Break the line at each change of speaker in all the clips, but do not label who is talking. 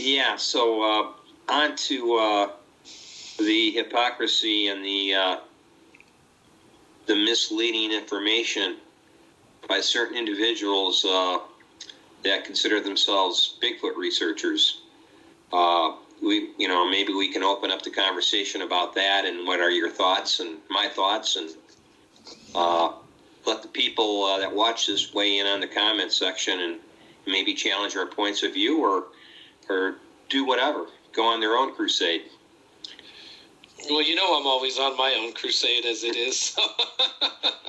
Yeah, so on to the hypocrisy and the misleading information by certain individuals that consider themselves Bigfoot researchers. Maybe we can open up the conversation about that, and what are your thoughts and my thoughts, and let the people that watch this weigh in on the comment section and maybe challenge our points of view, or do whatever, go on their own crusade.
Well, I'm always on my own crusade as it is. So.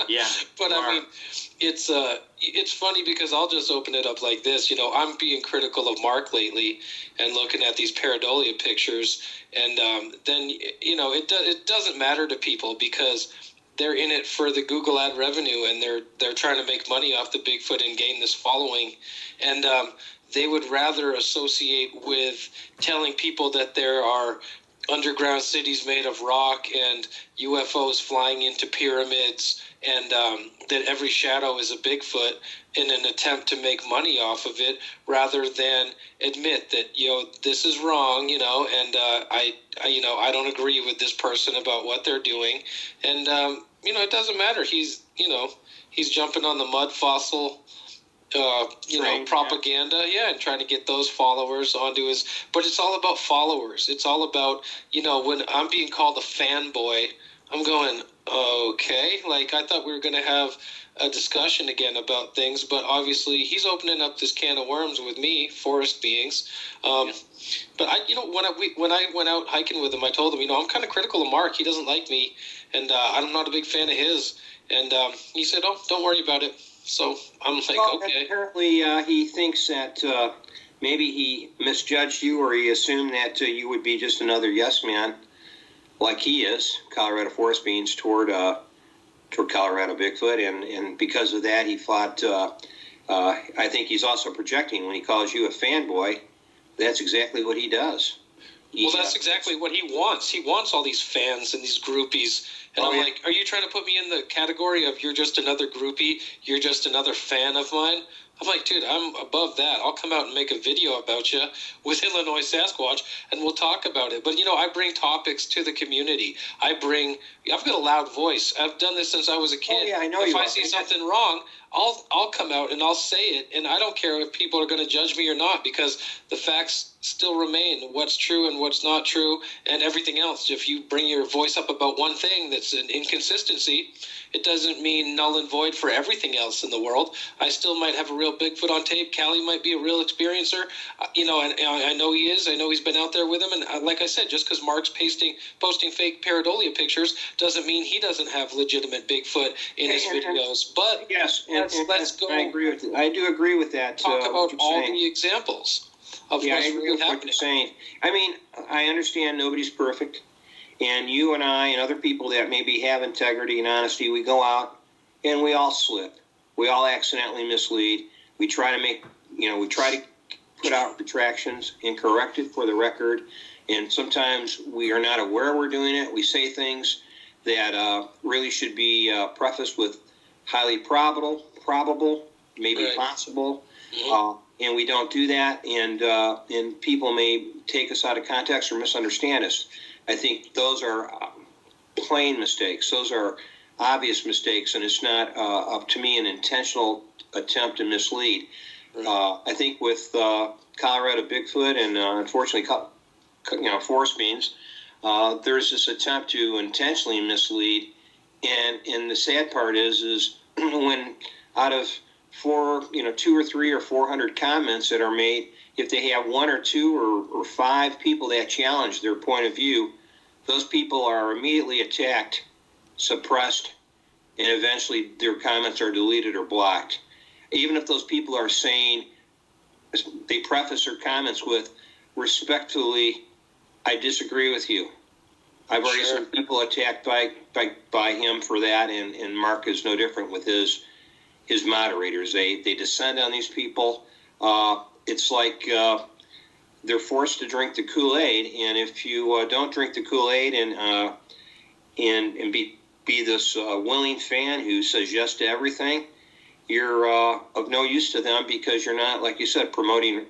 Yeah.
But I mean, it's funny because I'll just open it up like this. I'm being critical of Mark lately and looking at these pareidolia pictures, and then it doesn't matter to people because they're in it for the Google ad revenue, and they're trying to make money off the Bigfoot and gain this following, and they would rather associate with telling people that there are underground cities made of rock and UFOs flying into pyramids, and that every shadow is a Bigfoot in an attempt to make money off of it, rather than admit that this is wrong, and I don't agree with this person about what they're doing, and it doesn't matter. He's jumping on the mud fossil propaganda, and trying to get those followers onto his. But it's all about followers. It's all about when I'm being called a fanboy, I'm going, okay, like I thought we were going to have a discussion again about things, but obviously he's opening up this can of worms with me, forest beings. But when I went out hiking with him, I told him, I'm kind of critical of Mark. He doesn't like me, and I'm not a big fan of his. And he said, "Oh, don't worry about it." So I'm like, okay.
Apparently, he thinks that maybe he misjudged you, or he assumed that you would be just another yes man, like he is, Colorado Forest Beans, toward Colorado Bigfoot, and because of that, he thought. I think he's also projecting when he calls you a fanboy. That's exactly what he does.
That's exactly what he wants. He wants all these fans and these groupies. And I'm like, are you trying to put me in the category of you're just another groupie? You're just another fan of mine? I'm like, dude, I'm above that. I'll come out and make a video about you with Illinois Sasquatch, and we'll talk about it. But, I bring topics to the community. I've got a loud voice. I've done this since I was a kid.
Oh, yeah, I know
if I see something wrong, I'll come out and I'll say it, and I don't care if people are going to judge me or not, because the facts still remain, what's true and what's not true, and everything else. If you bring your voice up about one thing that's an inconsistency, it doesn't mean null and void for everything else in the world. I still might have a real Bigfoot on tape. Callie might be a real experiencer, and I know he is. I know he's been out there with him, and like I said, just because Mark's posting fake pareidolia pictures doesn't mean he doesn't have legitimate Bigfoot in his videos. But
yes,
let's go.
I agree with it. I do agree with that.
Talk about all the examples of what's really happening.
What you're saying. I mean, I understand nobody's perfect, and you and I and other people that maybe have integrity and honesty, we go out and we all slip. We all accidentally mislead. We try to put out retractions and correct it for the record, and sometimes we are not aware we're doing it. We say things that really should be prefaced with highly probable, maybe possible, and we don't do that, and people may take us out of context or misunderstand us. I think those are plain mistakes. Those are obvious mistakes, and it's not up to me an intentional attempt to mislead. I think with Colorado Bigfoot and unfortunately, forest beans, there's this attempt to intentionally mislead, and the sad part is when out of 2 or 3 or 400 comments that are made, if they have 1 or 2 or 5 people that challenge their point of view, those people are immediately attacked, suppressed, and eventually their comments are deleted or blocked. Even if those people are saying, they preface their comments with, respectfully, I disagree with you. I've already seen people attacked by him for that, and Mark is no different with his moderators. They descend on these people. It's like they're forced to drink the Kool-Aid, and if you don't drink the Kool-Aid and be this willing fan who says yes to everything, you're of no use to them, because you're not, like you said, promoting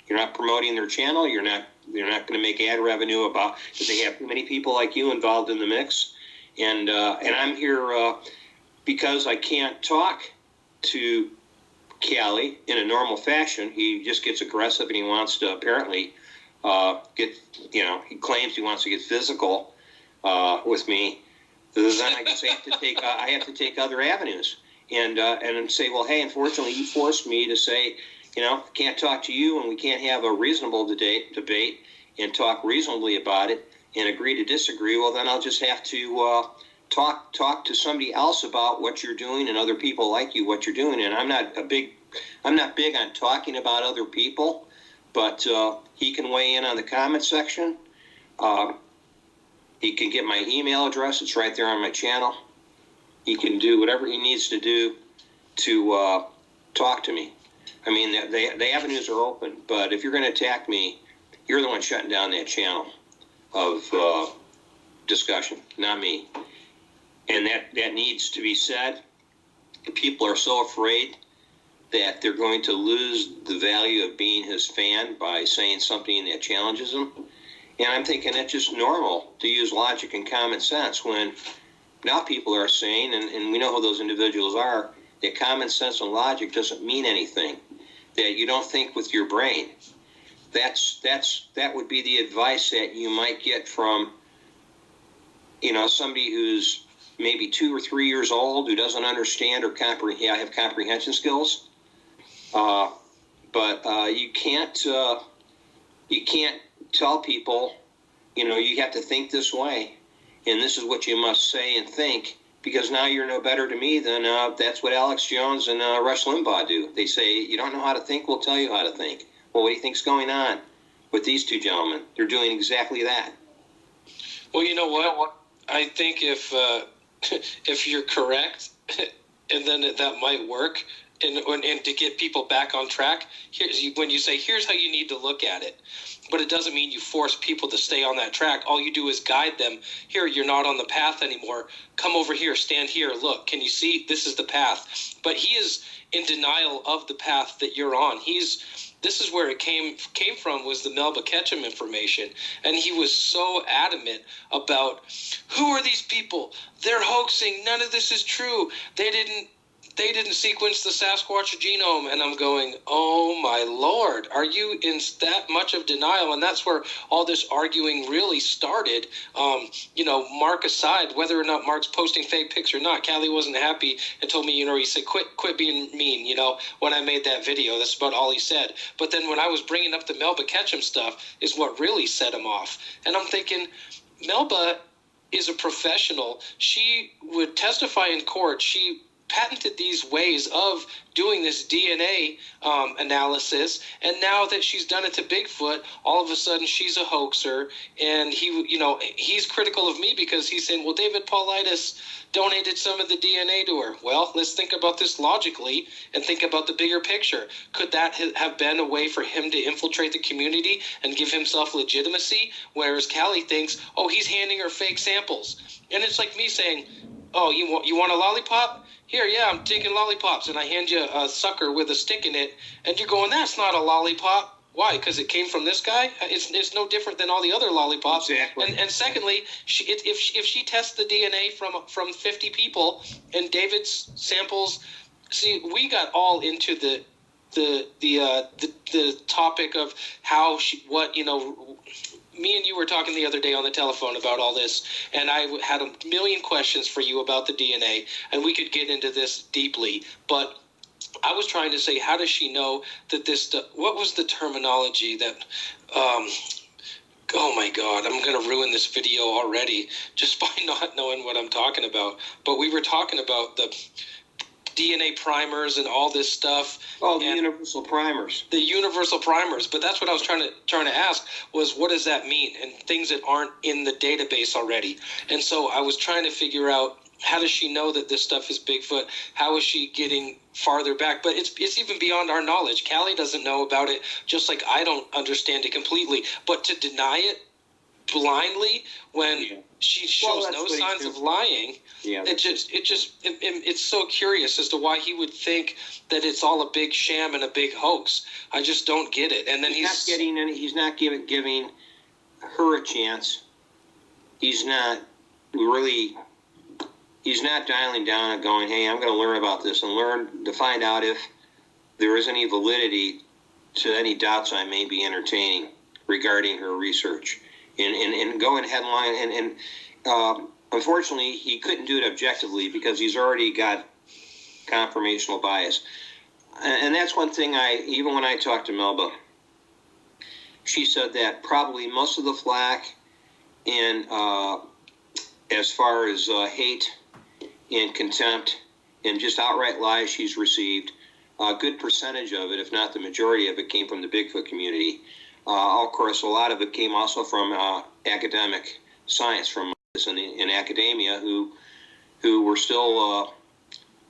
You're not promoting their channel. You're not going to make ad revenue about because they have too many people like you involved in the mix. And I'm here because I can't talk to Callie in a normal fashion. He just gets aggressive and he wants to apparently he claims he wants to get physical with me. So then I guess I have to take other avenues and say, well, hey, unfortunately, you forced me to say, can't talk to you and we can't have a reasonable debate and talk reasonably about it and agree to disagree. Well, then I'll just have to talk to somebody else about what you're doing and other people like you, what you're doing. And I'm not big on talking about other people, but he can weigh in on the comment section. He can get my email address. It's right there on my channel. He can do whatever he needs to do to talk to me. I mean, the avenues are open, but if you're going to attack me, you're the one shutting down that channel of discussion, not me. And that needs to be said. People are so afraid that they're going to lose the value of being his fan by saying something that challenges them. And I'm thinking it's just normal to use logic and common sense when now people are saying, and we know who those individuals are, that common sense and logic doesn't mean anything, that you don't think with your brain. That would be the advice that you might get from, somebody who's maybe 2 or 3 years old who doesn't understand or have comprehension skills. But you can't tell people, you have to think this way, and this is what you must say and think, because now you're no better to me than that's what Alex Jones and Rush Limbaugh do. They say, you don't know how to think, we'll tell you how to think. Well, what do you think's going on with these two gentlemen? They're doing exactly that.
Well, you know what? I think if you're correct, and then that might work, and to get people back on track, when you say, here's how you need to look at it, but it doesn't mean you force people to stay on that track. All you do is guide them. Here, you're not on the path anymore. Come over here, stand here, look. Can you see? This is the path. But he is in denial of the path that you're on. This is where it came from, was the Melba Ketchum information. And he was so adamant about, who are these people? They're hoaxing. None of this is true. They didn't sequence the Sasquatch genome. And I'm going, oh my Lord, are you in that much of denial? And that's where all this arguing really started. Mark aside, whether or not Mark's posting fake pics or not, Callie wasn't happy and told me, he said, quit being mean, when I made that video. That's about all he said. But then when I was bringing up the Melba Ketchum stuff is what really set him off. And I'm thinking, Melba is a professional. She would testify in court. She patented these ways of doing this DNA analysis, and now that she's done it to Bigfoot, all of a sudden she's a hoaxer, and he's critical of me because he's saying, well, David Paulides donated some of the DNA to her. Well, let's think about this logically and think about the bigger picture. Could that have been a way for him to infiltrate the community and give himself legitimacy, whereas Callie thinks, oh, he's handing her fake samples? And it's like me saying, oh, you want a lollipop? Here, yeah, I'm taking lollipops, and I hand you a sucker with a stick in it, and you're going, that's not a lollipop. Why? Because it came from this guy? It's no different than all the other lollipops.
Exactly.
And secondly, if she tests the DNA from 50 people and David's samples, see, we got all into the topic of how me and you were talking the other day on the telephone about all this, and I had a million questions for you about the DNA, and we could get into this deeply, but I was trying to say, how does she know that this, what was the terminology that, oh my God, I'm going to ruin this video already just by not knowing what I'm talking about, but we were talking about the DNA primers and all this stuff.
Oh, the universal primers.
The universal primers. But that's what I was trying to ask was, what does that mean? And things that aren't in the database already. And so I was trying to figure out, how does she know that this stuff is Bigfoot? How is she getting farther back? But it's even beyond our knowledge. Callie doesn't know about it, just like I don't understand it completely. But to deny it, blindly when she shows
Well,
no signs of lying.
Yeah.
It's so curious as to why he would think that it's all a big sham and a big hoax. I just don't get it. And then
he's not giving her a chance. He's not dialing down and going, hey, I'm going to learn about this and learn to find out if there is any validity to any doubts I may be entertaining regarding her research. And going headline and unfortunately he couldn't do it objectively because he's already got confirmational bias. And that's one thing even when I talked to Melba, she said that probably most of the flack and as far as hate and contempt and just outright lies she's received, a good percentage of it, if not the majority of it, came from the Bigfoot community. Of course, a lot of it came also from academic science, from in academia, who were still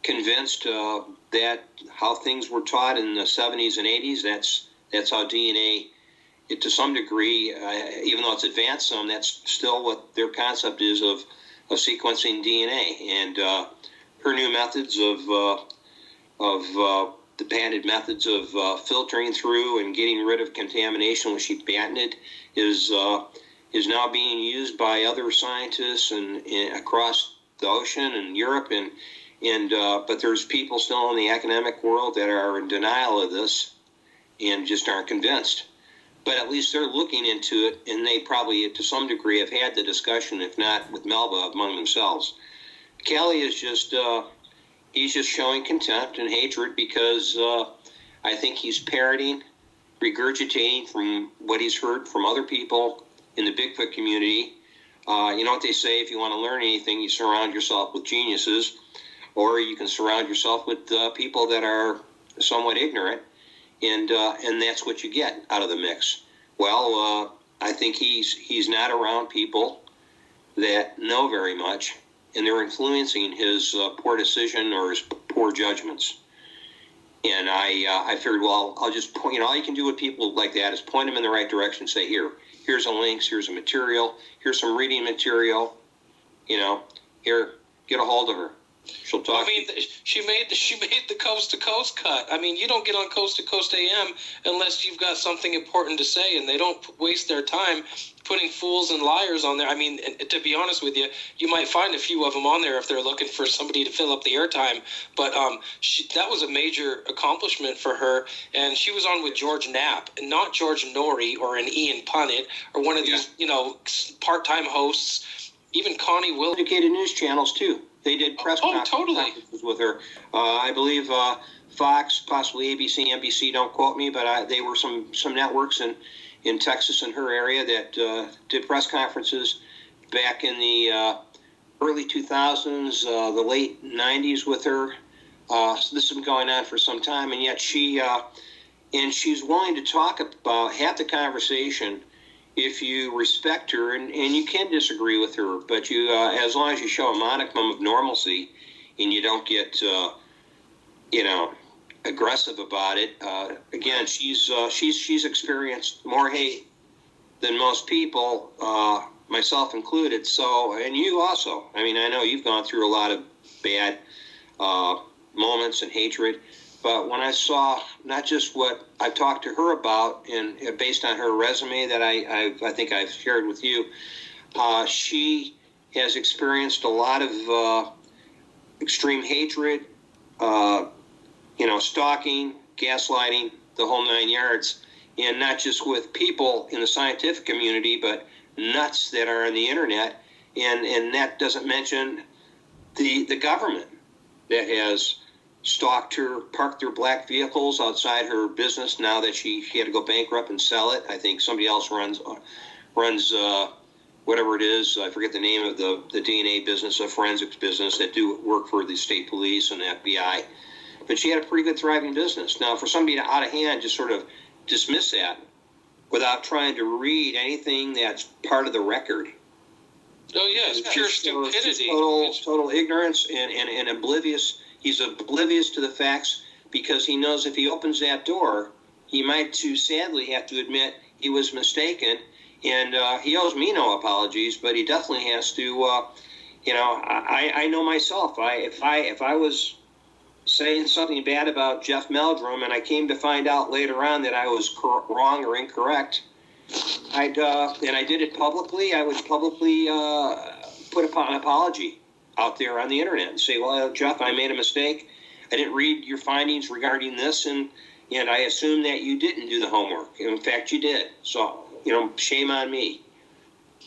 convinced that how things were taught in the 70s and 80s, that's how DNA, to some degree, even though it's advanced some, that's still what their concept is of sequencing DNA. And her new methods of the patented methods of filtering through and getting rid of contamination, which she patented, is now being used by other scientists and across the ocean and Europe, but there's people still in the academic world that are in denial of this and just aren't convinced. But at least they're looking into it, and they probably, to some degree, have had the discussion, if not with Melba, among themselves. Kelly is just he's just showing contempt and hatred because I think he's parroting, regurgitating from what he's heard from other people in the Bigfoot community. You know what they say, if you want to learn anything, you surround yourself with geniuses, or you can surround yourself with people that are somewhat ignorant, and that's what you get out of the mix. Well, I think he's not around people that know very much, and they're influencing his poor decision or his poor judgments. And I figured, well, I'll just point, all you can do with people like that is point them in the right direction, say, here's a links, here's a material, here's some reading material, here, get a hold of her. She'll talk.
I mean, she made the coast to coast cut. I mean, you don't get on Coast to Coast AM unless you've got something important to say, and they don't waste their time putting fools and liars on there. I mean, to be honest with you, you might find a few of them on there if they're looking for somebody to fill up the airtime. But that was a major accomplishment for her, and she was on with George Knapp, and not George Norrie or an Ian Punnett or one of these, part-time hosts. Even Connie Will.
Dedicated news channels too. They did press conferences with her. I believe Fox, possibly ABC, NBC. Don't quote me, but they were some networks in Texas in her area that did press conferences back in the early 2000s, the late 90s with her. So this has been going on for some time, and yet she's willing to talk about, have the conversation if you respect her, and you can disagree with her, but you as long as you show a modicum of normalcy and you don't get aggressive about it. Again, she's experienced more hate than most people, myself included. So, and you also. I mean, I know you've gone through a lot of bad moments and hatred. But when I saw not just what I talked to her about, and based on her resume that I think I've shared with you, she has experienced a lot of extreme hatred, stalking, gaslighting, the whole 9 yards, and not just with people in the scientific community, but nuts that are on the internet, and that doesn't mention the government that has stalked her, parked their black vehicles outside her business now that she had to go bankrupt and sell it. I think somebody else runs whatever it is. I forget the name of the DNA business, a forensics business that do work for the state police and the FBI. But she had a pretty good thriving business. Now, for somebody to out of hand just sort of dismiss that without trying to read anything that's part of the record.
Oh, yeah, it's pure stupidity.
Total ignorance and oblivious. He's oblivious to the facts because he knows if he opens that door, he might too sadly have to admit he was mistaken, And he owes me no apologies, but he definitely has to. I know myself. If I was saying something bad about Jeff Meldrum, and I came to find out later on that I was wrong or incorrect, and I did it publicly, I would publicly put an apology out there on the internet and say, well, Jeff, I made a mistake. I didn't read your findings regarding this, and I assume that you didn't do the homework. In fact, you did. So, shame on me.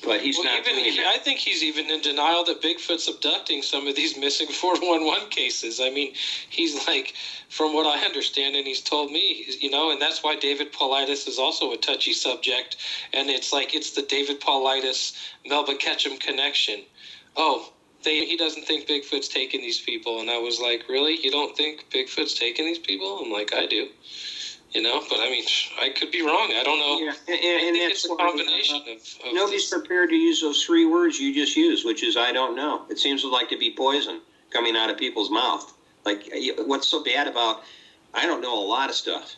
But he's not doing that.
I think he's even in denial that Bigfoot's abducting some of these missing 411 cases. I mean, he's like, from what I understand, and he's told me, and that's why David Paulides is also a touchy subject. And it's like, it's the David Paulides, Melba Ketchum connection. Oh, he doesn't think Bigfoot's taking these people. And I was like, really? You don't think Bigfoot's taking these people? I'm like, I do. But I mean, I could be wrong. I don't know.
Yeah, and
that's a combination of
nobody's prepared to use those 3 words you just used, which is I don't know. It seems like to be poison coming out of people's mouth. Like, what's so bad about? I don't know a lot of stuff,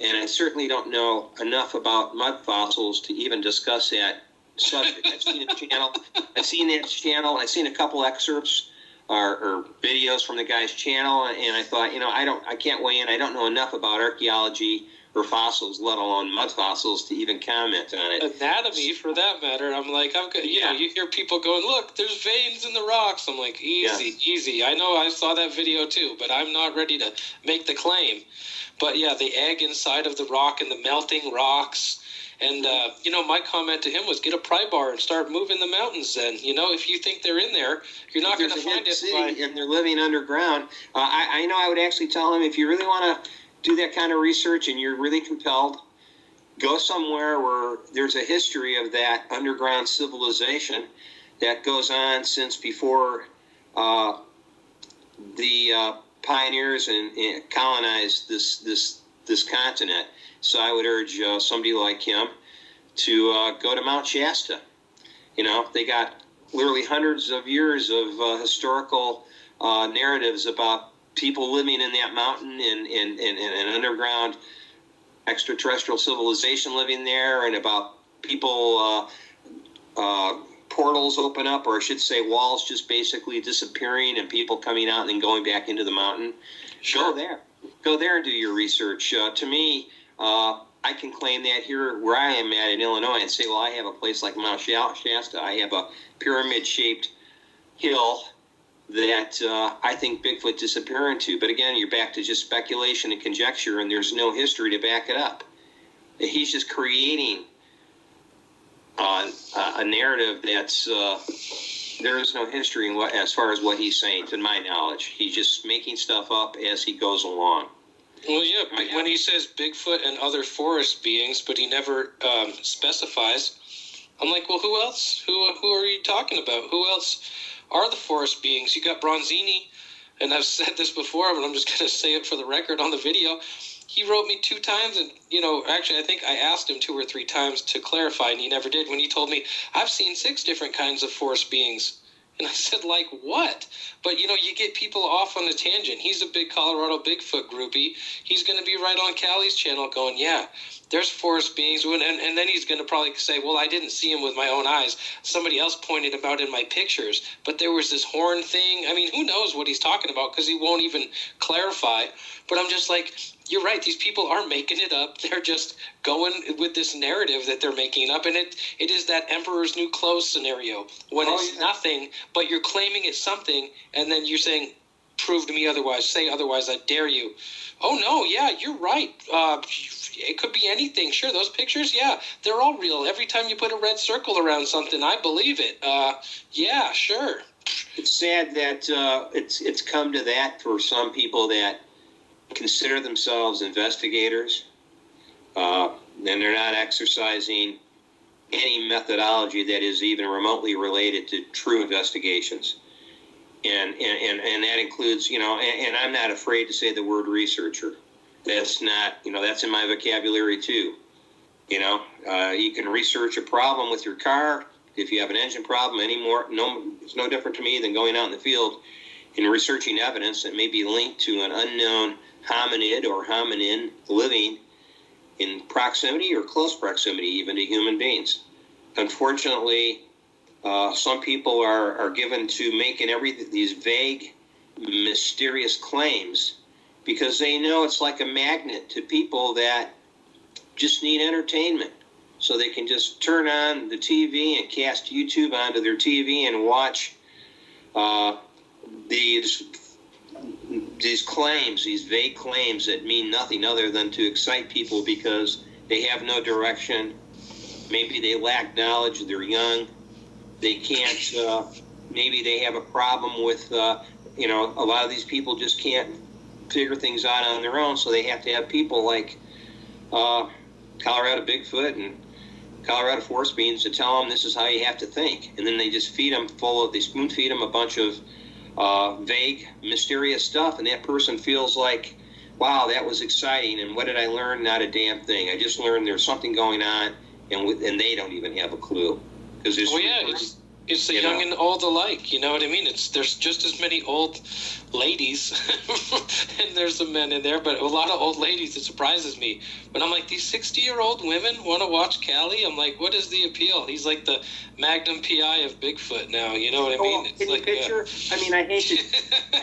and I certainly don't know enough about mud fossils to even discuss that subject. I've seen a channel. I've seen that channel. I've seen a couple excerpts or videos from the guy's channel, and I thought, I can't weigh in. I don't know enough about archaeology or fossils, let alone mud fossils, to even comment on it.
Anatomy, for that matter. I'm like, you hear people going, look, there's veins in the rocks. I'm like, easy. I know I saw that video too, but I'm not ready to make the claim. But yeah, the egg inside of the rock and the melting rocks. And, my comment to him was get a pry bar and start moving the mountains then. If you think they're in there, you're not going to find it.
And they're living underground. I know I would actually tell him, if you really want to do that kind of research and you're really compelled, go somewhere where there's a history of that underground civilization that goes on since before the pioneers and colonized this continent. So I would urge somebody like him to go to Mount Shasta. They got literally hundreds of years of historical narratives about people living in that mountain and underground extraterrestrial civilization living there, and about people portals open up, or I should say walls just basically disappearing and people coming out and then going back into the mountain.
Sure.
Go there and do your research. To me, I can claim that here where I am at in Illinois and say, well, I have a place like Mount Shasta. I have a pyramid-shaped hill that I think Bigfoot disappear into. But again, you're back to just speculation and conjecture, and there's no history to back it up. He's just creating a narrative that's there is no history in as far as what he's saying, to my knowledge. He's just making stuff up as he goes along.
Well, yeah, when he says Bigfoot and other forest beings, but he never specifies, I'm like, well, who else? Who are you talking about? Who else are the forest beings? You got Bronzini, and I've said this before, but I'm just going to say it for the record on the video. He wrote me 2 times, and, actually, I think I asked him 2 or 3 times to clarify, and he never did, when he told me, I've seen 6 different kinds of forest beings. And I said, like, what? But, you get people off on a tangent. He's a big Colorado Bigfoot groupie. He's going to be right on Callie's channel going, yeah, there's forest beings. And then he's going to probably say, well, I didn't see him with my own eyes. Somebody else pointed him out in my pictures. But there was this horn thing. I mean, who knows what he's talking about, because he won't even clarify. But I'm just like, you're right. These people are making it up. They're just going with this narrative that they're making up. And it is that Emperor's New Clothes scenario when it's nothing, but you're claiming it's something. And then you're saying, prove to me otherwise. Say otherwise. I dare you. Oh, no. Yeah, you're right. It could be anything. Sure, those pictures, yeah, they're all real. Every time you put a red circle around something, I believe it. Yeah, sure.
It's sad that it's come to that for some people that consider themselves investigators, and they're not exercising any methodology that is even remotely related to true investigations. And that includes, and I'm not afraid to say the word researcher. That's not, that's in my vocabulary too. You can research a problem with your car if you have an engine problem anymore. It's no different to me than going out in the field and researching evidence that may be linked to an unknown hominid or hominin living in proximity or close proximity even to human beings. unfortunately, some people are given to making these vague, mysterious claims because they know it's like a magnet to people that just need entertainment. So they can just turn on the TV and cast YouTube onto their TV and watch these claims, these vague claims that mean nothing other than to excite people because they have no direction. Maybe they lack knowledge. They're young. They can't. Maybe they have a problem with. A lot of these people just can't figure things out on their own. So they have to have people like Colorado Bigfoot and Colorado forest beans to tell them this is how you have to think. And then they just they spoon feed them a bunch of vague, mysterious stuff, and that person feels like, wow, that was exciting, and what did I learn? Not a damn thing. I just learned there's something going on, and they don't even have a clue.
It's the young and old alike, you know what I mean? There's just as many old ladies, and there's some men in there, but a lot of old ladies. It surprises me. But I'm like, these 60-year-old women want to watch Callie? I'm like, what is the appeal? He's like the Magnum PI of Bigfoot now, you know what I mean?
It's like, picture? Yeah. I mean, I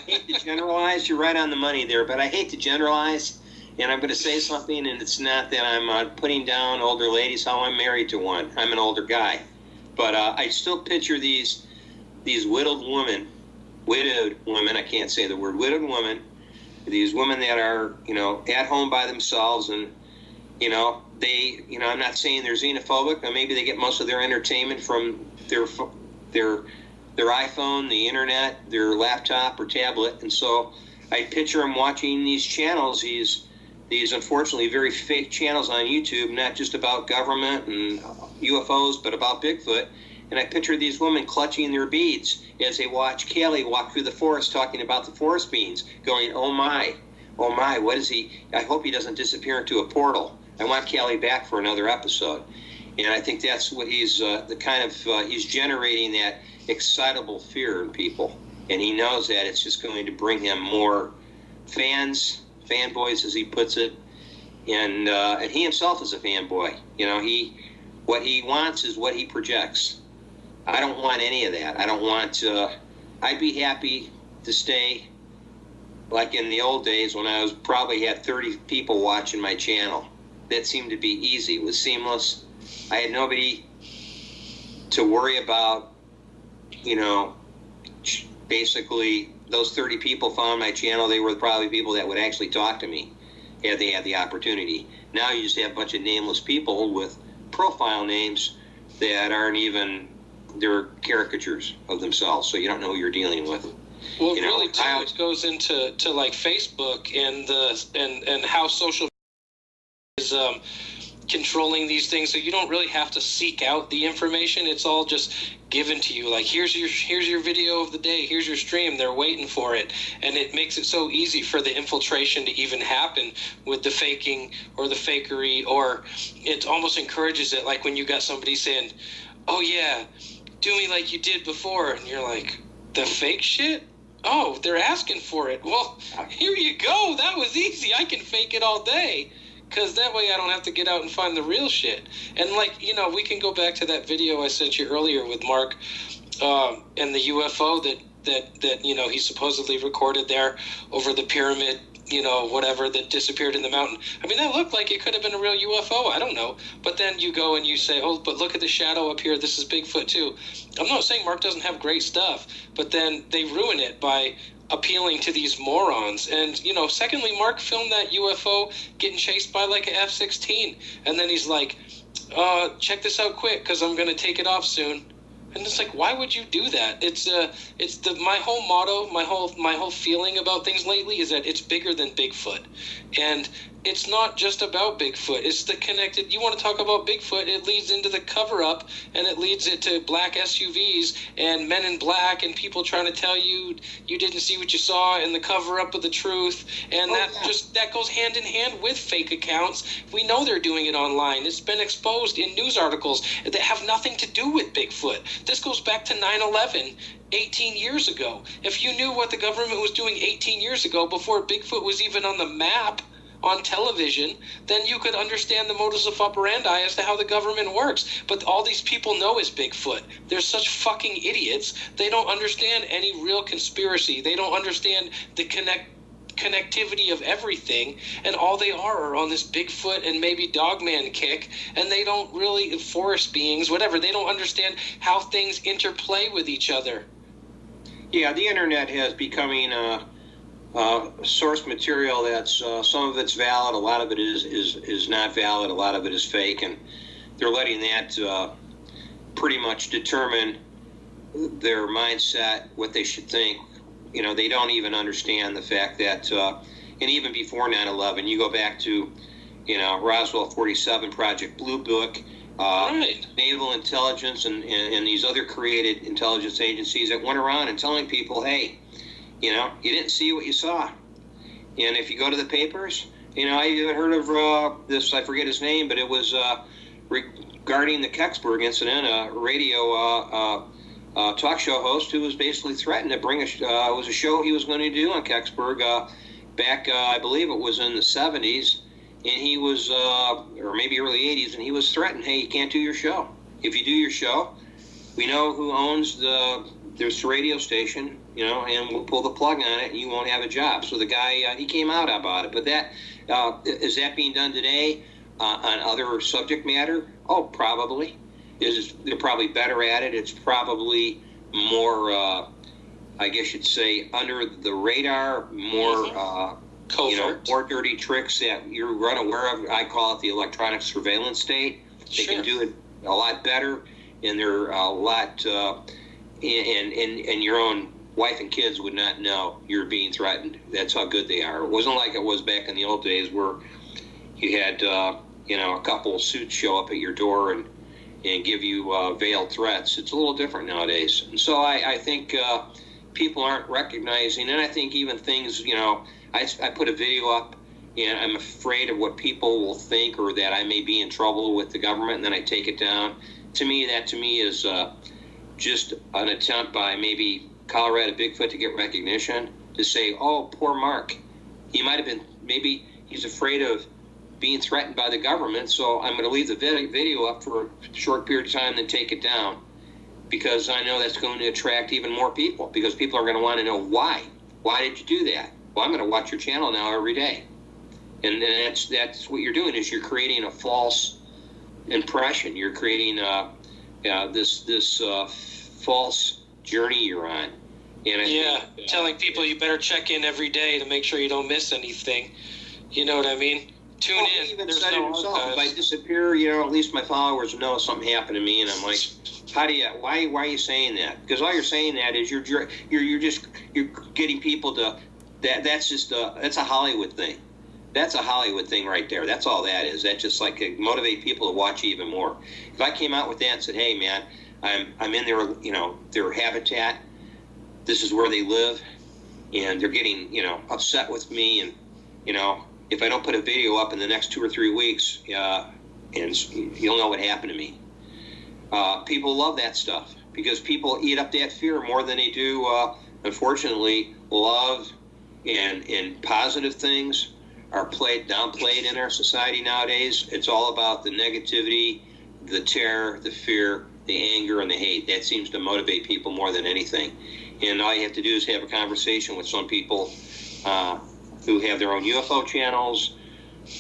hate to generalize. You're right on the money there, but I hate to generalize. And I'm going to say something, and it's not that I'm putting down older ladies. How I'm married to one. I'm an older guy. But I still picture these widowed women, I can't say the word, widowed women, these women that are, at home by themselves, and, I'm not saying they're xenophobic, but maybe they get most of their entertainment from their iPhone, the internet, their laptop or tablet. And so I picture them watching these channels, these unfortunately very fake channels on YouTube, not just about government and UFOs, but about Bigfoot. And I picture these women clutching their beads as they watch Callie walk through the forest talking about the forest beans, going, oh my, what is he? I hope he doesn't disappear into a portal. I want Callie back for another episode. And I think that's what he's he's generating that excitable fear in people. And he knows that it's just going to bring him more fanboys, as he puts it. And he himself is a fanboy. What he wants is what he projects. I don't want any of that. I don't want I'd be happy to stay like in the old days when I probably had 30 people watching my channel. That seemed to be easy. It was seamless. I had nobody to worry about, basically those 30 people found my channel. They were probably people that would actually talk to me had they had the opportunity. Now you just have a bunch of nameless people with profile names that aren't even, they're caricatures of themselves, so you don't know who you're dealing with.
Well, really, too, it goes into like Facebook and how social media is controlling these things, so you don't really have to seek out the information. It's all just given to you. Like, here's your video of the day, here's your stream. They're waiting for it, and it makes it so easy for the infiltration to even happen with the faking or the fakery, or it almost encourages it. Like when you got somebody saying, oh yeah, do me like you did before, and you're like, the fake shit? Oh, they're asking for it. Well, here you go. That was easy. I can fake it all day. Because that way I don't have to get out and find the real shit. And we can go back to that video I sent you earlier with Mark and the UFO that he supposedly recorded there over the pyramid, whatever, that disappeared in the mountain. I mean, that looked like it could have been a real UFO. I don't know. But then you go and you say, oh, but look at the shadow up here. This is Bigfoot too. I'm not saying Mark doesn't have great stuff, but then they ruin it by appealing to these morons. And secondly, Mark filmed that UFO getting chased by like a F-16, and then he's like, check this out quick because I'm gonna take it off soon. And it's like, why would you do that? My whole motto, my whole feeling about things lately is that it's bigger than Bigfoot. And it's not just about Bigfoot. It's the connected. You want to talk about Bigfoot, it leads into the cover-up, and it leads it to black SUVs and men in black and people trying to tell you you didn't see what you saw, and the cover-up of the truth. And that goes hand in hand with fake accounts. We know they're doing it online. It's been exposed in news articles that have nothing to do with Bigfoot. This goes back to 9/11. 18 years ago. If you knew what the government was doing 18 years ago before Bigfoot was even on the map, on television, then you could understand the modus operandi as to how the government works. But all these people know is Bigfoot. They're such fucking idiots. They don't understand any real conspiracy. They don't understand the connectivity of everything, and all they are on this Bigfoot and maybe Dogman kick, and they don't really, forest beings, whatever, they don't understand how things interplay with each other.
Yeah, the internet has becoming source material that's some of it's valid, a lot of it is not valid, a lot of it is fake, and they're letting that pretty much determine their mindset, what they should think. You know, they don't even understand the fact that, and even before 9/11, you go back to, you know, Roswell 47, Project Blue Book,
Right.
naval intelligence, and these other created intelligence agencies that went around and telling people, hey, you know, you didn't see what you saw. And if you go to the papers, you know, I even heard of this, I forget his name, but it was regarding the Kecksburg incident, a radio talk show host who was basically threatened to bring it was a show he was going to do on Kecksburg back, I believe it was in the 70s, and he was, or maybe early 80s, and he was threatened, hey, you can't do your show. If you do your show, we know who owns this radio station, you know, and we'll pull the plug on it, and you won't have a job. So the guy, he came out about it. But that, is that being done today on other subject matter? Oh, probably. They're probably better at it. It's probably more, I guess you'd say, under the radar, more, you know, more dirty tricks that you're unaware of. I call it the electronic surveillance state. They can do it a lot better, and they're a lot, and your own wife and kids would not know you're being threatened. That's how good they are. It wasn't like it was back in the old days where you had, you know, a couple of suits show up at your door and give you veiled threats. It's a little different nowadays. And so I think people aren't recognizing, and I think even things, you know, I put a video up, and I'm afraid of what people will think, or that I may be in trouble with the government, and then I take it down. To me, that is just an attempt by maybe Colorado Bigfoot to get recognition, to say, oh, poor Mark. He might have been, maybe he's afraid of being threatened by the government, so I'm going to leave the video up for a short period of time, then take it down, because I know that's going to attract even more people, because people are going to want to know why. Why did you do that? Well, I'm going to watch your channel now every day. And that's what you're doing, is you're creating a false impression. You're creating this false journey you're on. And I think,
telling people you better check in every day to make sure you don't miss anything. You know what I mean? Tune in.
He even said it himself. If I disappear, you know, at least my followers know something happened to me. And I'm like, why are you saying that? Because all you're saying that is you're getting people to, that's a Hollywood thing. That's a Hollywood thing right there. That's all that is. That's just like to motivate people to watch even more. If I came out with that and said, hey man, I'm in their, you know, their habitat, this is where they live, and they're getting, you know, upset with me, and, you know, if I don't put a video up in the next 2 or 3 weeks, and you'll know what happened to me. People love that stuff, because people eat up that fear more than they do, unfortunately, love and positive things are downplayed in our society nowadays. It's all about the negativity, the terror, the fear, the anger, and the hate. That seems to motivate people more than anything. And all you have to do is have a conversation with some people who have their own UFO channels,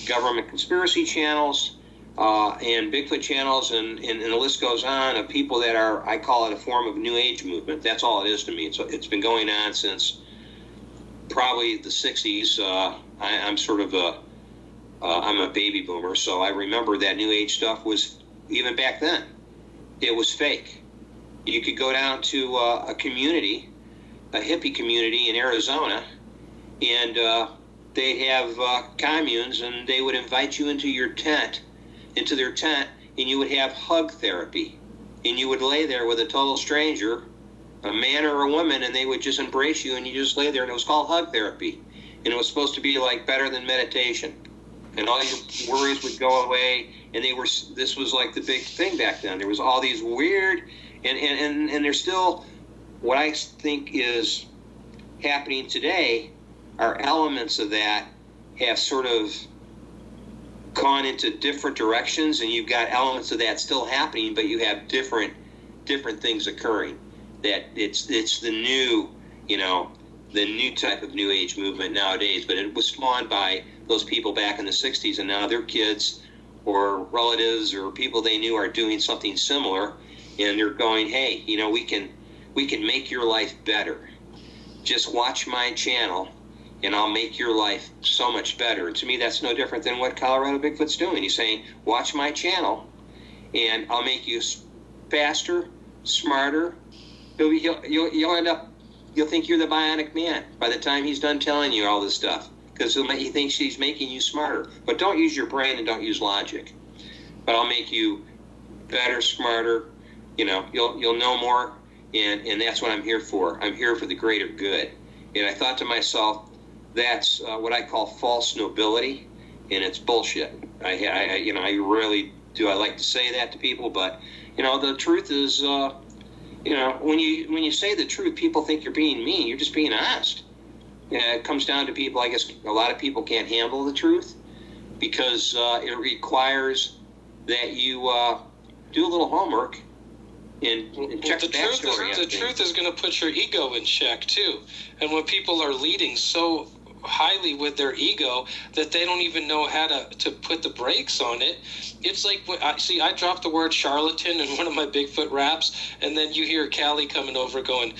government conspiracy channels, and Bigfoot channels, and the list goes on, of people that are, I call it a form of New Age movement. That's all it is to me. It's been going on since probably the 60s. I'm sort of I'm a baby boomer, so I remember that New Age stuff was, even back then, it was fake. You could go down to a community, a hippie community in Arizona, and they'd have communes, and they would invite you into their tent, and you would have hug therapy. And you would lay there with a total stranger, a man or a woman, and they would just embrace you, and you just lay there, and it was called hug therapy. And it was supposed to be like better than meditation. And all your worries would go away, and this was like the big thing back then. There was all these weird, and there's still, what I think is happening today are elements of that have sort of gone into different directions, and you've got elements of that still happening, but you have different things occurring. That it's the new, the new type of New Age movement nowadays. But it was spawned by those people back in the 60s, and now their kids or relatives or people they knew are doing something similar, and they're going, hey, we can make your life better. Just watch my channel, and I'll make your life so much better. And to me, that's no different than what Colorado Bigfoot's doing. He's saying, watch my channel, and I'll make you faster, smarter. You'll end up, you'll think you're the bionic man by the time he's done telling you all this stuff, because he thinks he's making you smarter. But don't use your brain and don't use logic. But I'll make you better, smarter. You'll know more, and that's what I'm here for. I'm here for the greater good. And I thought to myself, that's what I call false nobility, and it's bullshit. I really do. I like to say that to people, but the truth is, when you say the truth, people think you're being mean. You're just being honest. It comes down to people. I guess a lot of people can't handle the truth because it requires that you do a little homework and check the backstory.
The truth is going to put your ego in check too, and when people are leading so highly with their ego that they don't even know how to put the brakes on it. It's like when I dropped the word charlatan in one of my Bigfoot raps, and then you hear Callie coming over going,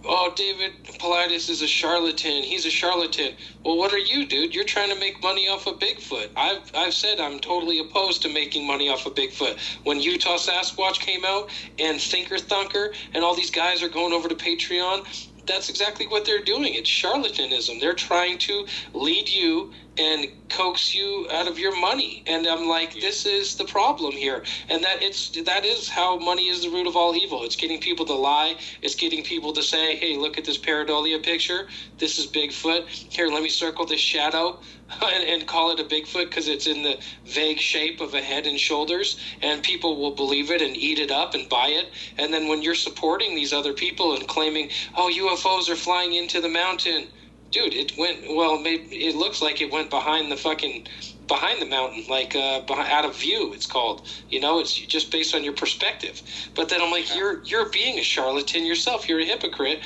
oh, David Paulides is a charlatan. He's a charlatan. Well, what are you, dude? You're trying to make money off of Bigfoot. I've said I'm totally opposed to making money off of Bigfoot. When Utah Sasquatch came out and Thinker Thunker and all these guys are going over to Patreon, that's exactly what they're doing. It's charlatanism. They're trying to lead you and coax you out of your money. And I'm like, this is the problem here. And that is how money is the root of all evil. It's getting people to lie. It's getting people to say, hey, look at this pareidolia picture. This is Bigfoot. Here, let me circle this shadow and call it a Bigfoot because it's in the vague shape of a head and shoulders. And people will believe it and eat it up and buy it. And then when you're supporting these other people and claiming, oh, UFOs are flying into the mountain, dude, it looks like it went behind the mountain, like out of view, it's called. It's just based on your perspective. But then I'm like, you're being a charlatan yourself. You're a hypocrite.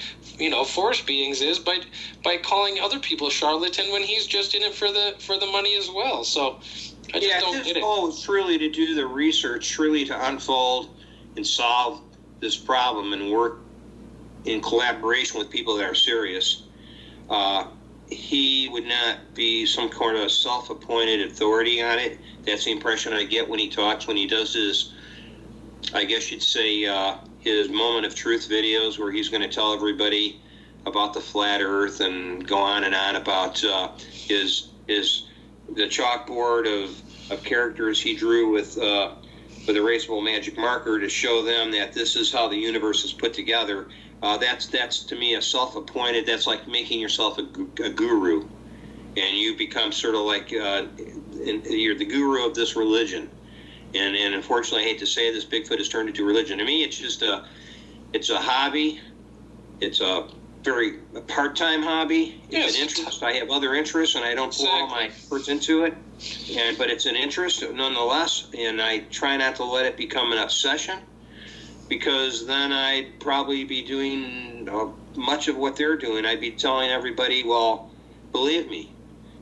Forest Beings is by calling other people charlatan when he's just in it for the money as well. So I just don't get it. His
goal is truly to do the research, truly to unfold and solve this problem and work in collaboration with people that are serious. He would not be some kind of self-appointed authority on it. That's the impression I get when he talks, when he does his, I guess you'd say, his moment of truth videos where he's going to tell everybody about the flat earth and go on and on about the chalkboard of characters he drew with a erasable magic marker to show them that this is how the universe is put together. That's to me a self-appointed. That's like making yourself a guru, and you become sort of like you're the guru of this religion. And unfortunately, I hate to say this, Bigfoot has turned into religion. To me, it's just it's a hobby. It's a part-time hobby. It's an interest. I have other interests, and I don't pour all my efforts into it. But it's an interest nonetheless, and I try not to let it become an obsession, because then I'd probably be doing much of what they're doing. I'd be telling everybody, well, believe me,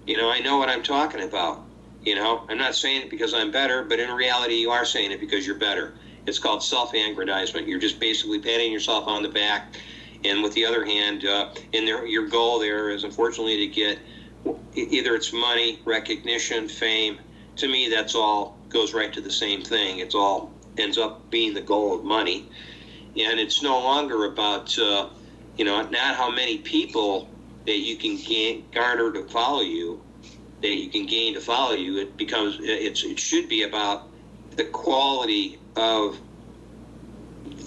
I know what I'm talking about. I'm not saying it because I'm better, but in reality, you are saying it because you're better. It's called self-aggrandizement. You're just basically patting yourself on the back. And with the other hand, your goal there is unfortunately to get either it's money, recognition, fame. To me, that's all goes right to the same thing. It's all ends up being the goal of money. And it's no longer about, not how many people that you can garner to follow you, that you can gain to follow you. It should be about the quality of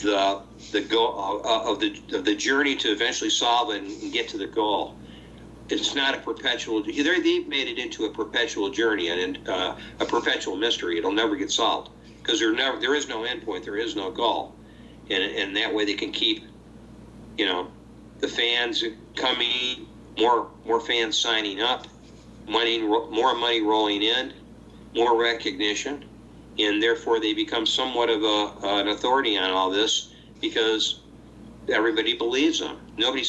the goal of the journey to eventually solve it and get to the goal. It's not a perpetual. They've made it into a perpetual journey and a perpetual mystery. It'll never get solved because there is no end point. There is no goal, and that way they can keep, the fans coming, more fans signing up, more money rolling in, more recognition, and therefore they become somewhat of an authority on all this because everybody believes them. Nobody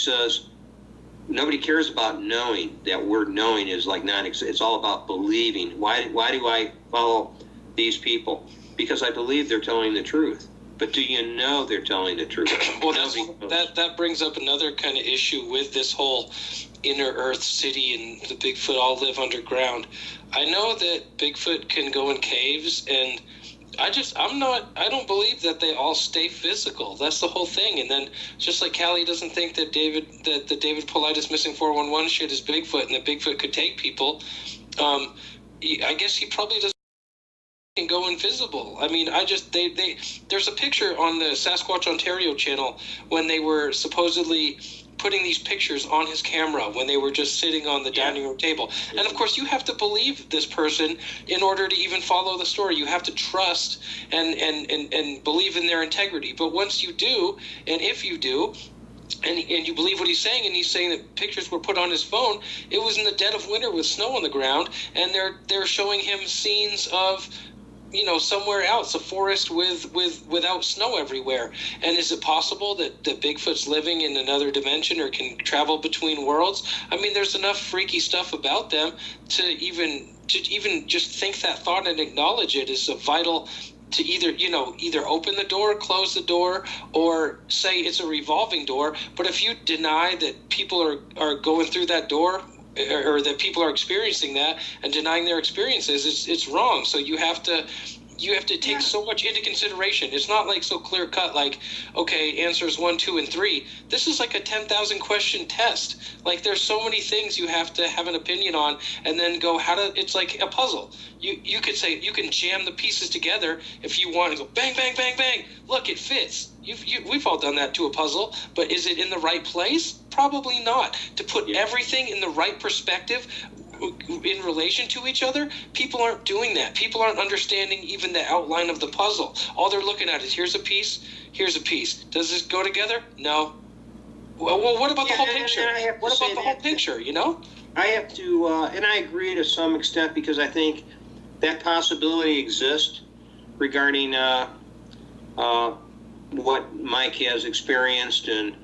cares about knowing. That word knowing is like it's all about believing. Why do I follow these people? Because I believe they're telling the truth. But do you know they're telling the truth?
Well, that brings up another kind of issue with this whole inner Earth city and the Bigfoot all live underground. I know that Bigfoot can go in caves, and I don't believe that they all stay physical. That's the whole thing. And then just like Callie doesn't think that the David Paulides missing 411 shit is Bigfoot and that Bigfoot could take people, I guess he probably doesn't can go invisible. I mean, there's a picture on the Sasquatch Ontario channel when they were supposedly putting these pictures on his camera when they were just sitting on the dining room table. And of course, you have to believe this person in order to even follow the story. You have to trust and believe in their integrity. But once you do, and if you do, and you believe what he's saying, and he's saying that pictures were put on his phone, it was in the dead of winter with snow on the ground, and they're showing him scenes of somewhere else, a forest without snow everywhere. And is it possible that Bigfoot's living in another dimension or can travel between worlds? I mean, there's enough freaky stuff about them to even just think that thought and acknowledge it is a vital to either open the door, close the door, or say it's a revolving door. But if you deny that people are going through that door, or that people are experiencing that and denying their experiences, it's wrong. So you have to take so much into consideration. It's not like so clear cut, like, okay, answers 1, 2, and 3. This is like a 10,000 question test. Like, there's so many things you have to have an opinion on, and then go it's like a puzzle. You could say you can jam the pieces together if you want to go bang, bang, bang, bang. Look, it fits. We've all done that to a puzzle, but is it in the right place? Probably not. To put everything in the right perspective in relation to each other, people aren't doing that. People aren't understanding even the outline of the puzzle. All they're looking at is here's a piece. Does this go together? No. Well, what about the whole picture? What about the whole picture,
I have to, and I agree to some extent, because I think that possibility exists regarding what Mike has experienced and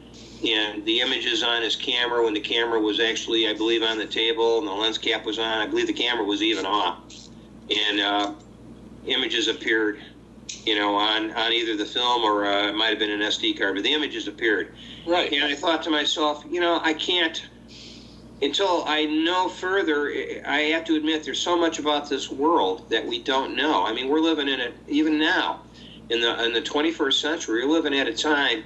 the images on his camera when the camera was actually, I believe, on the table and the lens cap was on. I believe the camera was even off. And images appeared, on either the film or it might have been an SD card, but the images appeared.
Right.
And I thought to myself, I can't, until I know further, I have to admit there's so much about this world that we don't know. I mean, we're living in it, even now, in the 21st century, we're living at a time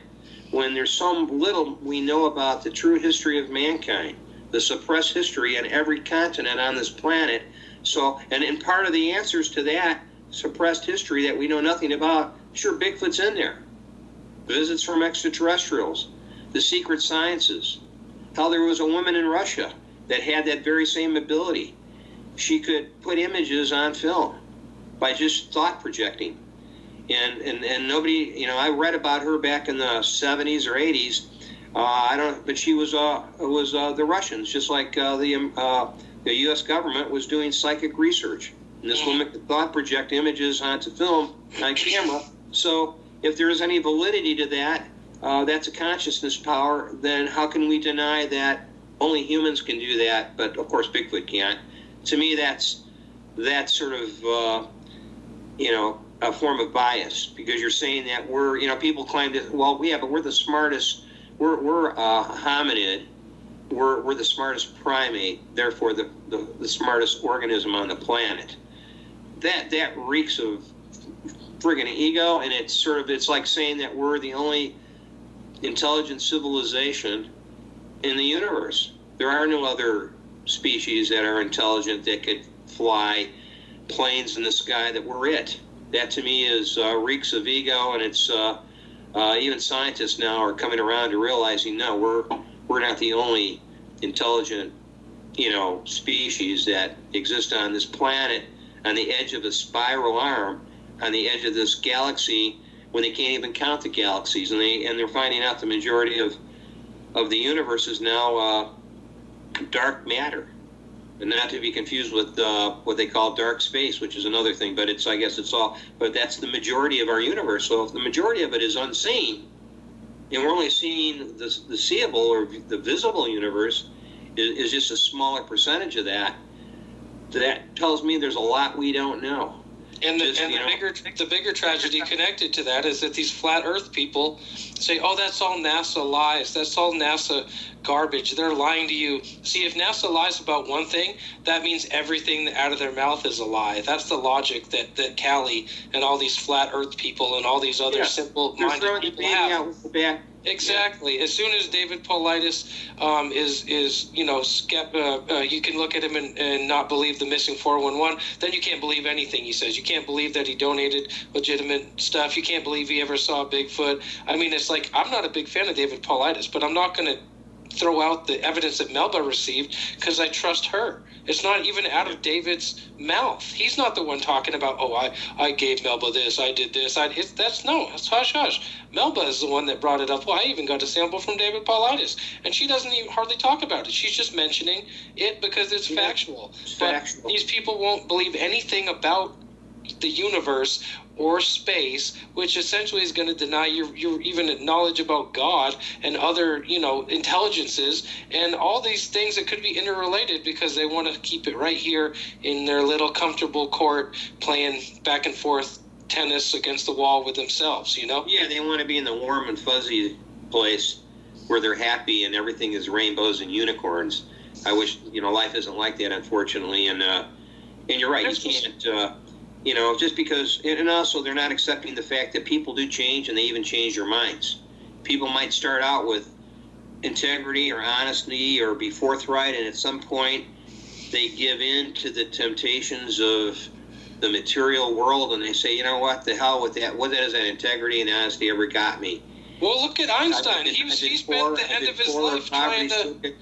when there's so little we know about the true history of mankind, the suppressed history on every continent on this planet. So, and part of the answers to that suppressed history that we know nothing about, sure, Bigfoot's in there. Visits from extraterrestrials, the secret sciences, how there was a woman in Russia that had that very same ability. She could put images on film by just thought projecting. And nobody, I read about her back in the 70s or 80s. But she was the Russians, just like the U.S. government was doing psychic research. And this woman could thought project images onto film, on camera. So if there is any validity to that, that's a consciousness power, then how can we deny that only humans can do that, but of course Bigfoot can't? To me, that's sort of, a form of bias, because you're saying that we're, people claim that, but we're the smartest, we're a hominid, we're the smartest primate, therefore the smartest organism on the planet. That reeks of friggin' ego, and it's like saying that we're the only intelligent civilization in the universe. There are no other species that are intelligent that could fly planes in the sky, that we're it. That to me is reeks of ego, and it's even scientists now are coming around to realizing, no, we're not the only intelligent, species that exist on this planet, on the edge of a spiral arm, on the edge of this galaxy, when they can't even count the galaxies, and they're finding out the majority of the universe is now dark matter. and not to be confused with what they call dark space, which is another thing. But I guess it's all. But that's the majority of our universe. So if the majority of it is unseen, and we're only seeing the seeable or the visible universe is just a smaller percentage of that. That tells me there's a lot we don't know.
And the bigger tragedy connected to that is that these flat Earth people say, "Oh, that's all NASA lies. That's all NASA garbage. They're lying to you." See, if NASA lies about one thing, that means everything out of their mouth is a lie. That's the logic that Callie and all these flat Earth people and all these other simple-minded people have. Exactly. As soon as David Paulides is you can look at him and not believe the missing 411, then you can't believe anything he says. You can't believe that he donated legitimate stuff. You can't believe he ever saw Bigfoot. I mean, it's like, I'm not a big fan of David Paulides, but I'm not going to throw out the evidence that Melba received because I trust her. It's not even out of David's mouth. He's not the one talking about, "Oh, I gave Melba this, I did this." That's hush hush. Melba is the one that brought it up. Well, I even got a sample from David Paulides, and she doesn't even hardly talk about it. She's just mentioning it because it's factual. But these people won't believe anything about the universe or space, which essentially is going to deny your even knowledge about God and other, intelligences and all these things that could be interrelated, because they want to keep it right here in their little comfortable court playing back and forth tennis against the wall with themselves,
Yeah, they want to be in the warm and fuzzy place where they're happy and everything is rainbows and unicorns. I wish, life isn't like that, unfortunately. And you're right, you can't... just because, and also they're not accepting the fact that people do change, and they even change their minds. People might start out with integrity or honesty or be forthright, and at some point they give in to the temptations of the material world, and they say, what, the hell with that? What is that integrity and honesty ever got me?
Well, look at Einstein. He spent the end of his life trying to...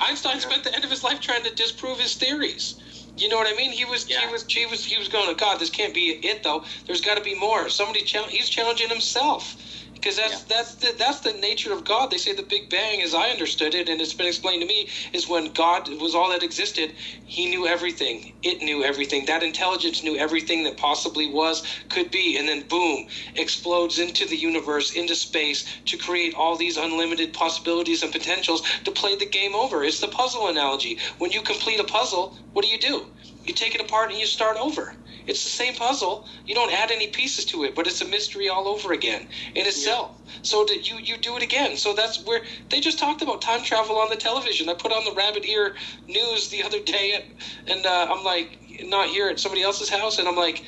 Einstein spent the end of his life trying to disprove his theories. You know what I mean? He was going, "Oh, God, this can't be it though. There's got to be more." He's challenging himself, because that's the nature of God. They say the Big Bang, as I understood it, and it's been explained to me, is when God was all that existed. He knew everything. It knew everything. That intelligence knew everything that possibly could be, and then boom, explodes into the universe, into space, to create all these unlimited possibilities and potentials to play the game over. It's the puzzle analogy. When you complete a puzzle, what do? You take it apart and you start over. It's the same puzzle. You don't add any pieces to it, but it's a mystery all over again in itself. So that you do it again. So that's where they just talked about time travel on the television. I put on the Rabbit Ear News the other day, and I'm like, not here at somebody else's house, and I'm like,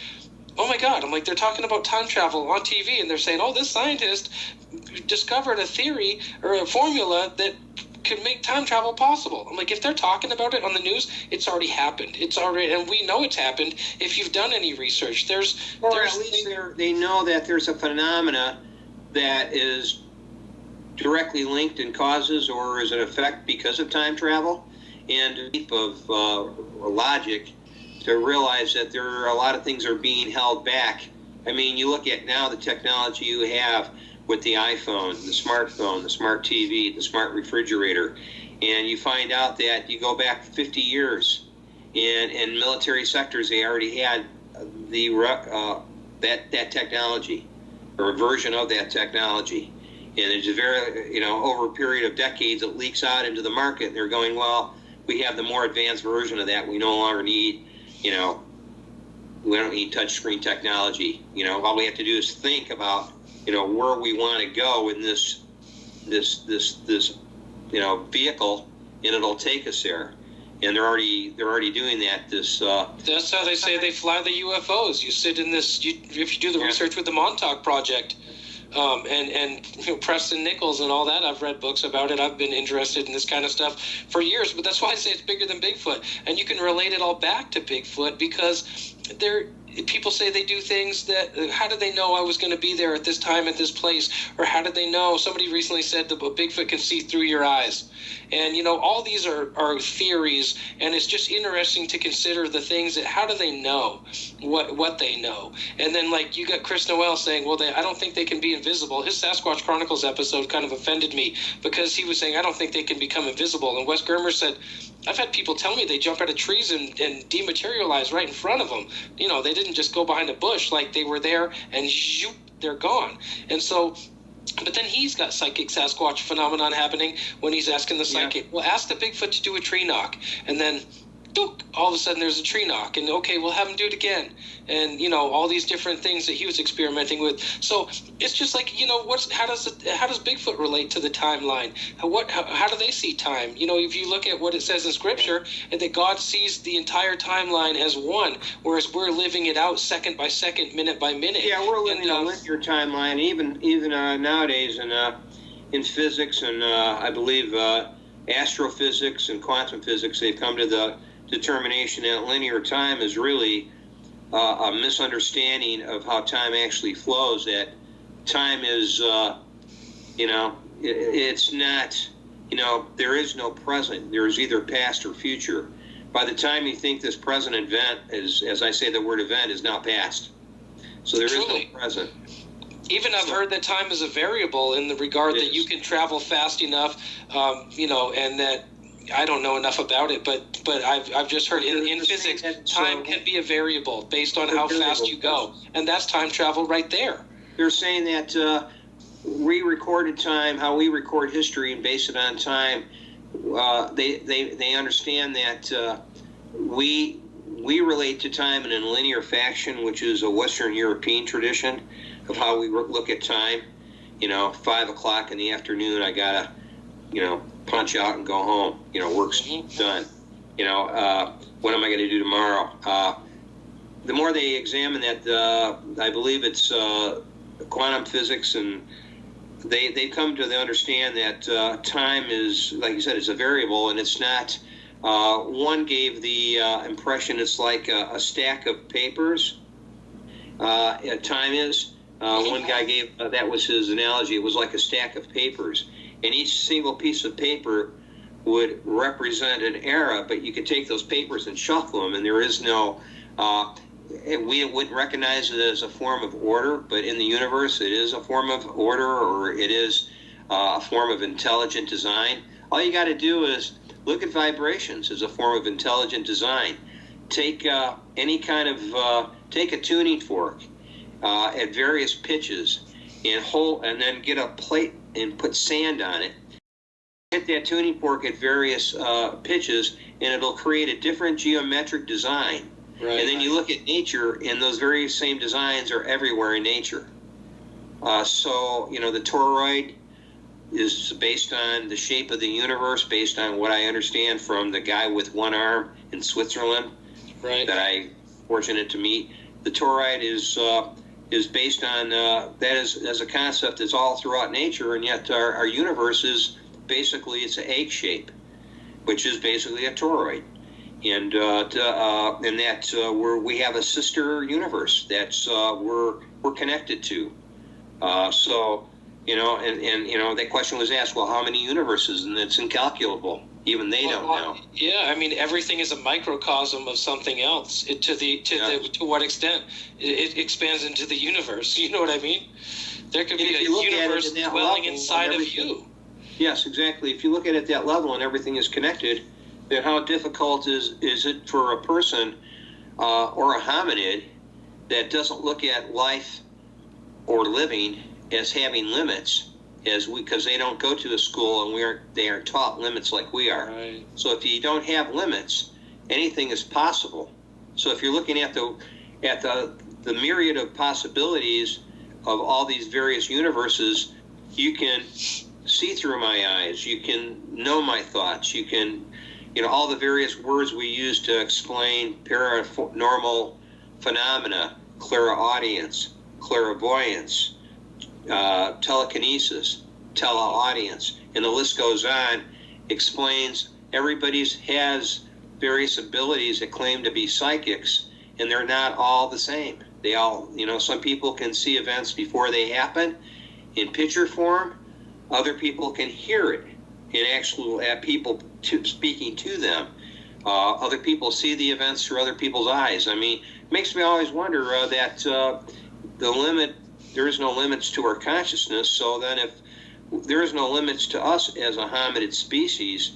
oh my God, they're talking about time travel on TV, and they're saying, "Oh, this scientist discovered a theory or a formula that could make time travel possible." I'm like, if they're talking about it on the news, it's already happened. And we know it's happened if you've done any research. At
least they know that there's a phenomena that is directly linked in causes or is an effect because of time travel, and a leap of logic to realize that there are a lot of things are being held back. I mean, you look at now the technology you have with the iPhone, the smartphone, the smart TV, the smart refrigerator, and you find out that you go back 50 years, and in military sectors they already had that technology or a version of that technology, and it's a very over a period of decades it leaks out into the market, and they're going, well, we have the more advanced version of that. We no longer need we don't need touchscreen technology. All we have to do is think about where we want to go in this vehicle, and it'll take us there. And they're already doing that.
That's how they say they fly the UFOs. You sit in this. If you do the research with the Montauk Project, and Preston Nichols and all that, I've read books about it. I've been interested in this kind of stuff for years. But that's why I say it's bigger than Bigfoot, and you can relate it all back to Bigfoot, because people say they do things that, how did they know I was going to be there at this time, at this place? Or how did they know? Somebody recently said that Bigfoot can see through your eyes. And, all these are theories, and it's just interesting to consider the things that, how do they know what they know? And then, like, you got Chris Noel saying, well, I don't think they can be invisible. His Sasquatch Chronicles episode kind of offended me, because he was saying, I don't think they can become invisible. And Wes Germer said, I've had people tell me they jump out of trees and dematerialize right in front of them. You know, they didn't just go behind a bush, like they were there and zoop, they're gone. And so, but then he's got psychic Sasquatch phenomenon happening when he's asking the psychic, well, ask the Bigfoot to do a tree knock. And then all of a sudden there's a tree knock, and okay, we'll have him do it again. And, you know, all these different things that he was experimenting with. So it's just like, you know, how does Bigfoot relate to the timeline? How do they see time? You know, if you look at what it says in Scripture, and that God sees the entire timeline as one, whereas we're living it out second by second, minute by minute.
Yeah, we're living a linear timeline, even nowadays in physics and I believe astrophysics and quantum physics, they've come to the determination that linear time is really a misunderstanding of how time actually flows. That time is, you know, it's not, you know, there is no present. There is either past or future. By the time you think this present event is, as I say, the word event is now past. So there is no present.
Even I've heard that time is a variable in the regard that you can travel fast enough, you know, and that I don't know enough about it, but I've just heard in physics, time can be a variable based on how fast you go, and that's time travel right there.
They're saying that we recorded time, how we record history and base it on time. They understand that we relate to time in a linear fashion, which is a Western European tradition of how we look at time. You know, 5 o'clock in the afternoon, I gotta, you know, punch out and go home. You know, work's done. You know, what am I going to do tomorrow? The more they examine that, I believe it's quantum physics, and they come to understand that time is, like you said, is a variable, and it's not. One gave the impression it's like a stack of papers. Time is. One guy gave, that was his analogy, it was like a stack of papers. And each single piece of paper would represent an era, but you could take those papers and shuffle them, and there is no, we wouldn't recognize it as a form of order, but in the universe it is a form of order, or it is a form of intelligent design. All you got to do is look at vibrations as a form of intelligent design. Take any kind of, take a tuning fork at various pitches and then get a plate and put sand on it. Hit that tuning fork at various pitches, and it'll create a different geometric design. Right. And then you look at nature, and those very same designs are everywhere in nature. So, you know, the toroid is based on the shape of the universe, based on what I understand from the guy with one arm in Switzerland, right, that I'm fortunate to meet. The toroid is based on that as a concept that's all throughout nature, and yet our universe is basically, it's an egg shape, which is basically a toroid, and that's where we have a sister universe that's we're connected to. So, you know, and you know, that question was asked, well, how many universes? And it's incalculable. Even they don't know.
Yeah, I mean, everything is a microcosm of something else. To what extent it expands into the universe? You know what I mean? There could be a universe dwelling inside of you.
Yes, exactly. If you look at it at that level and everything is connected, then how difficult is it for a person or a hominid that doesn't look at life or living as having limits? Because they don't go to a school and they aren't taught limits like we are. Right. So if you don't have limits, anything is possible. So if you're looking at the myriad of possibilities of all these various universes, you can see through my eyes. You can know my thoughts. You can, you know, all the various words we use to explain paranormal phenomena: clairaudience, clairvoyance, telekinesis, teleaudience, and the list goes on. Explains everybody's has various abilities that claim to be psychics, and they're not all the same. They all, you know, some people can see events before they happen in picture form. Other people can hear it in actual people speaking to them. Other people see the events through other people's eyes. I mean, it makes me always wonder that the limit. There is no limits to our consciousness, so then if there is no limits to us as a hominid species,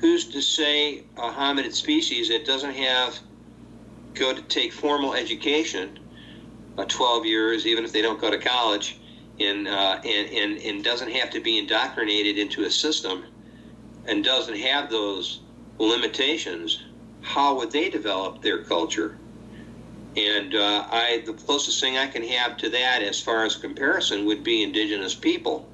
who's to say a hominid species that doesn't have go to take formal education, 12 years, even if they don't go to college, and doesn't have to be indoctrinated into a system, and doesn't have those limitations, how would they develop their culture? And the closest thing I can have to that as far as comparison would be indigenous people.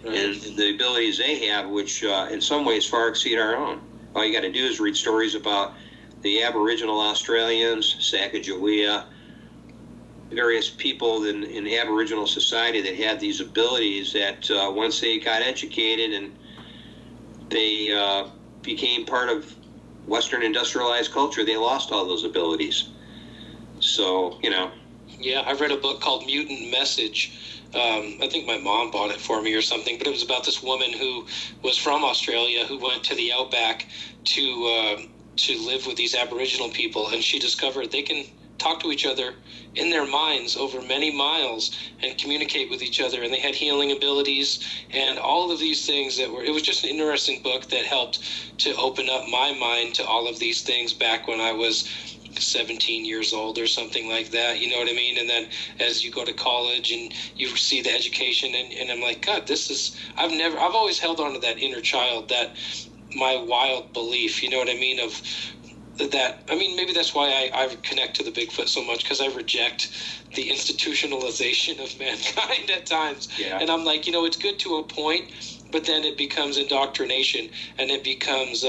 Right. And the abilities they have, which in some ways far exceed our own. All you got to do is read stories about the Aboriginal Australians, Sacagawea, various people in Aboriginal society that had these abilities that once they got educated and they became part of Western industrialized culture, they lost all those abilities. So, you know.
Yeah, I read a book called Mutant Message. I think my mom bought it for me or something, but it was about this woman who was from Australia who went to the outback to live with these Aboriginal people, and she discovered they can talk to each other in their minds over many miles and communicate with each other, and they had healing abilities and all of these things that were, it was just an interesting book that helped to open up my mind to all of these things back when I was 17 years old or something like that, you know what I mean? And then as you go to college and you see the education, and I'm like, God, this is, I've always held on to that inner child, that my wild belief, you know what I mean, of that. I mean, maybe that's why I connect to the Bigfoot so much, because I reject the institutionalization of mankind at times.
Yeah.
And I'm like, you know, it's good to a point, but then it becomes indoctrination, and it becomes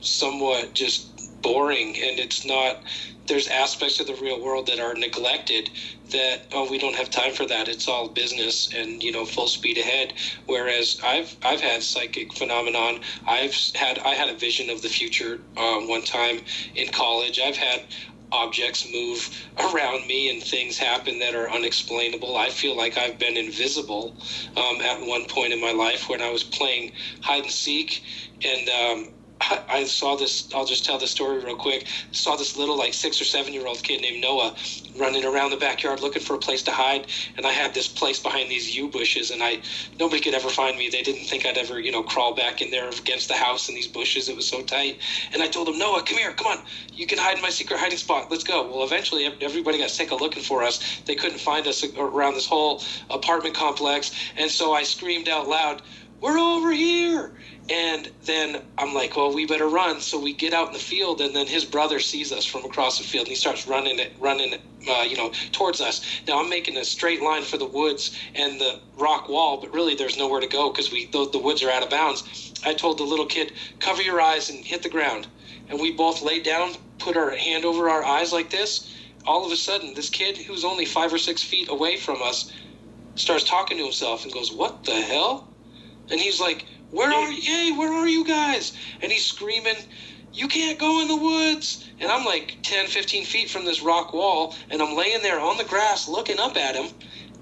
somewhat just boring, and it's not, there's aspects of the real world that are neglected that, oh, we don't have time for that, it's all business and, you know, full speed ahead. Whereas I've had psychic phenomenon. I had a vision of the future one time in college. I've had objects move around me and things happen that are unexplainable. I feel like I've been invisible at one point in my life when I was playing hide and seek, and I saw this, I'll just tell the story real quick. Saw this little, like, 6 or 7 year old kid named Noah running around the backyard looking for a place to hide, and I had this place behind these yew bushes, and nobody could ever find me. They didn't think I'd ever, you know, crawl back in there against the house in these bushes. It was so tight. And I told him, Noah, come here, come on, you can hide in my secret hiding spot, let's go. Well, eventually everybody got sick of looking for us. They couldn't find us around this whole apartment complex, and so I screamed out loud, we're over here. And then I'm like, well, we better run. So we get out in the field, and then his brother sees us from across the field, and he starts running, towards us. Now I'm making a straight line for the woods and the rock wall, but really there's nowhere to go because the woods are out of bounds. I told the little kid, cover your eyes and hit the ground. And we both laid down, put our hand over our eyes like this. All of a sudden, this kid who's only 5 or 6 feet away from us starts talking to himself and goes, what the hell? And he's like, where are you guys? And he's screaming, you can't go in the woods. And I'm like 10, 15 feet from this rock wall, and I'm laying there on the grass looking up at him.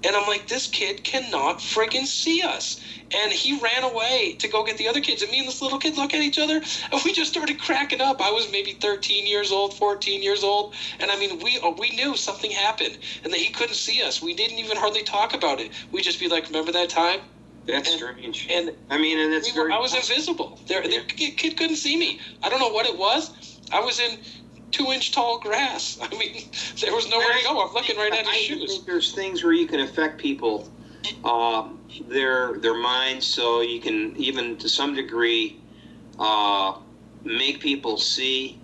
And I'm like, this kid cannot friggin' see us. And he ran away to go get the other kids. And me and this little kid look at each other, and we just started cracking up. I was maybe 13 years old, 14 years old. And I mean, we knew something happened and that he couldn't see us. We didn't even hardly talk about it. We'd just be like, remember that time?
That's strange. And I mean, and it's
I was invisible. The kid couldn't see me. I don't know what it was. I was in 2-inch tall grass. I mean, there was nowhere to go. I'm looking right at his shoes.
I think there's things where you can affect people, their minds, so you can even to some degree make people see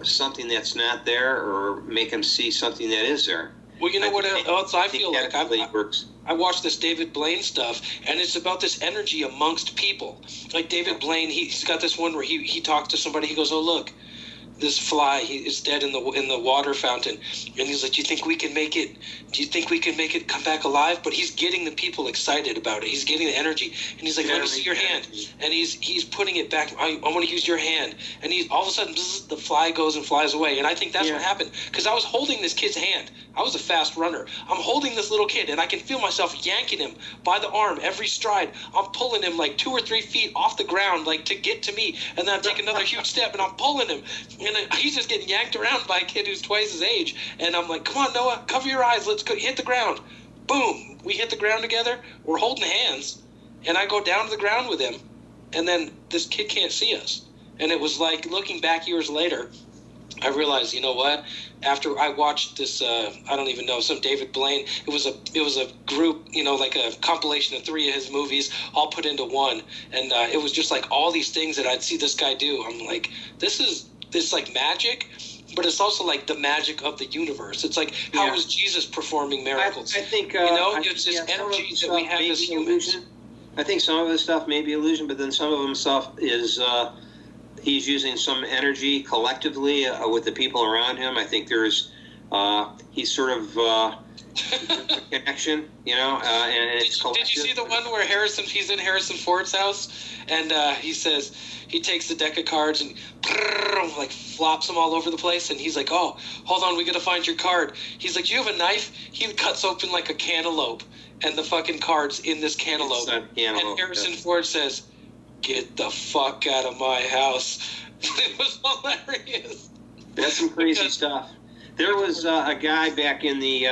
something that's not there, or make them see something that is there.
Well, you know what else I feel like?
Works.
I watched this David Blaine stuff, and it's about this energy amongst people. Like David Blaine, he's got this one where he talks to somebody. He goes, "Oh, look, this fly is dead in the water fountain," and he's like, "Do you think we can make it? Do you think we can make it come back alive?" But he's getting the people excited about it. He's getting the energy, and he's like, "Let me see your hand," and he's putting it back. I want to use your hand, and he's all of a sudden the fly goes and flies away, and I think that's what happened because I was holding this kid's hand. I was a fast runner. I'm holding this little kid, and I can feel myself yanking him by the arm every stride. I'm pulling him like 2 or 3 feet off the ground, like to get to me, and then I take another huge step, and I'm pulling him, and he's just getting yanked around by a kid who's twice his age. And I'm like, "Come on, Noah, cover your eyes. Let's go hit the ground." Boom! We hit the ground together. We're holding hands, and I go down to the ground with him, and then this kid can't see us. And it was like, looking back years later, I realized, you know what? After I watched this, I don't even know, some David Blaine. It was a group, like a compilation of 3 of his movies, all put into one, and it was just like all these things that I'd see this guy do. I'm like, this is like magic, but it's also like the magic of the universe. It's like, how is Jesus performing miracles?
I think
it's this energy that we have as humans.
I think some of this stuff may be illusion, but then some of them stuff is. He's using some energy collectively with the people around him. I think he's sort of a connection, and it's collective.
Did you see the one where he's in Harrison Ford's house, and he says, he takes the deck of cards and like flops them all over the place, and he's like, oh, hold on, we gotta find your card. He's like, you have a knife? He cuts open like a cantaloupe, and the fucking card's in this cantaloupe. And Harrison Ford says, get the fuck out of my house. It was hilarious.
That's some crazy stuff. There was a guy back in the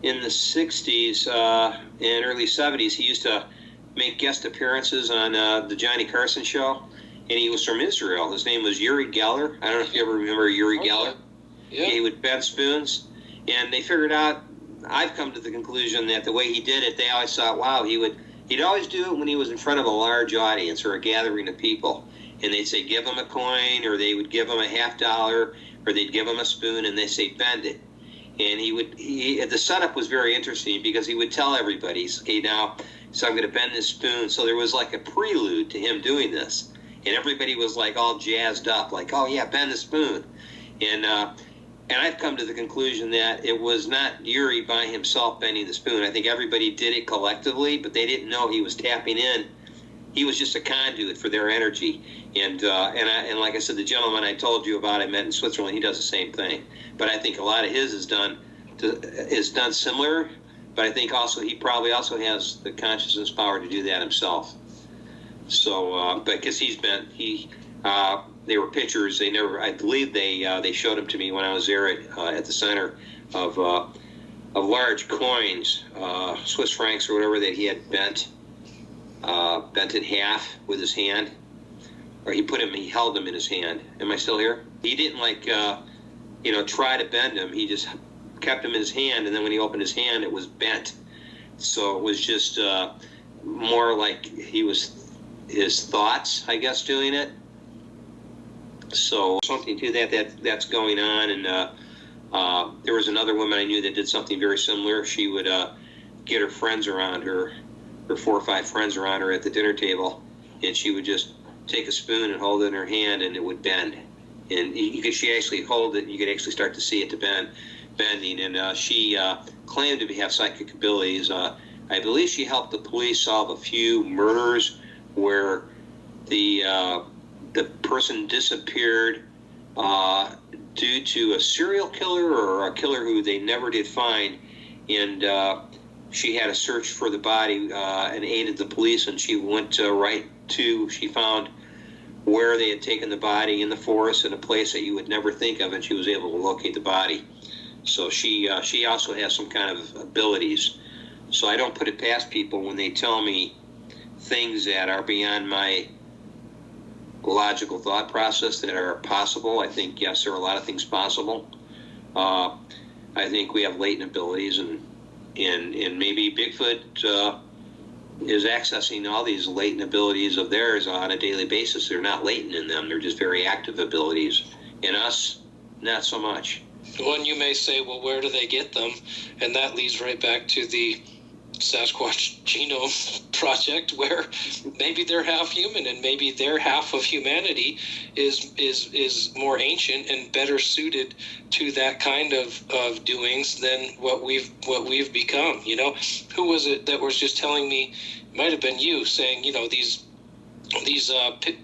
60s and early 70s. He used to make guest appearances on the Johnny Carson show, and he was from Israel. His name was Uri Geller. I don't know if you ever remember Uri Geller.
Yeah.
He would bend spoons, and they figured out, I've come to the conclusion that the way he did it, they always thought, wow, he'd always do it when he was in front of a large audience or a gathering of people. And they'd say, give him a coin, or they would give him a $50, or they'd give him a spoon, and they'd say, bend it. And the setup was very interesting because he would tell everybody, okay, now, so I'm going to bend this spoon. So there was like a prelude to him doing this. And everybody was like all jazzed up, like, oh yeah, bend the spoon. And I've come to the conclusion that it was not Yuri by himself bending the spoon. I think everybody did it collectively, but they didn't know he was tapping in. He was just a conduit for their energy. And like I said, the gentleman I told you about, I met in Switzerland, he does the same thing. But I think a lot of his is done similar. But I think also he probably also has the consciousness power to do that himself. So, because they were pictures. I believe they showed them to me when I was there at the center of large coins, Swiss francs or whatever, that he had bent in half with his hand, or he held them in his hand. Am I still here? He didn't try to bend them. He just kept them in his hand, and then when he opened his hand, it was bent. So it was just more like he was his thoughts, I guess, doing it. So something to that's going on. And there was another woman I knew that did something very similar. She would get her friends around her 4 or 5 friends around her at the dinner table, and she would just take a spoon and hold it in her hand, and it would bend. And she actually hold it, and you could actually start to see it bending. And she claimed to have psychic abilities. I believe she helped the police solve a few murders where the person disappeared due to a serial killer or a killer who they never did find, and she had to search for the body and aided the police, and she went she found where they had taken the body in the forest in a place that you would never think of, and she was able to locate the body. So she also has some kind of abilities. So I don't put it past people when they tell me things that are beyond my logical thought process that are possible. I think, yes, there are a lot of things possible. I think we have latent abilities, and maybe Bigfoot is accessing all these latent abilities of theirs on a daily basis. They're not latent in them. They're just very active abilities. In us, not so much.
Well, and you may say, well, where do they get them? And that leads right back to the Sasquatch Genome Project, where maybe they're half human, and maybe their half of humanity is more ancient and better suited to that kind of doings than what we've become. Who was it that was just telling me? It might have been you, saying, these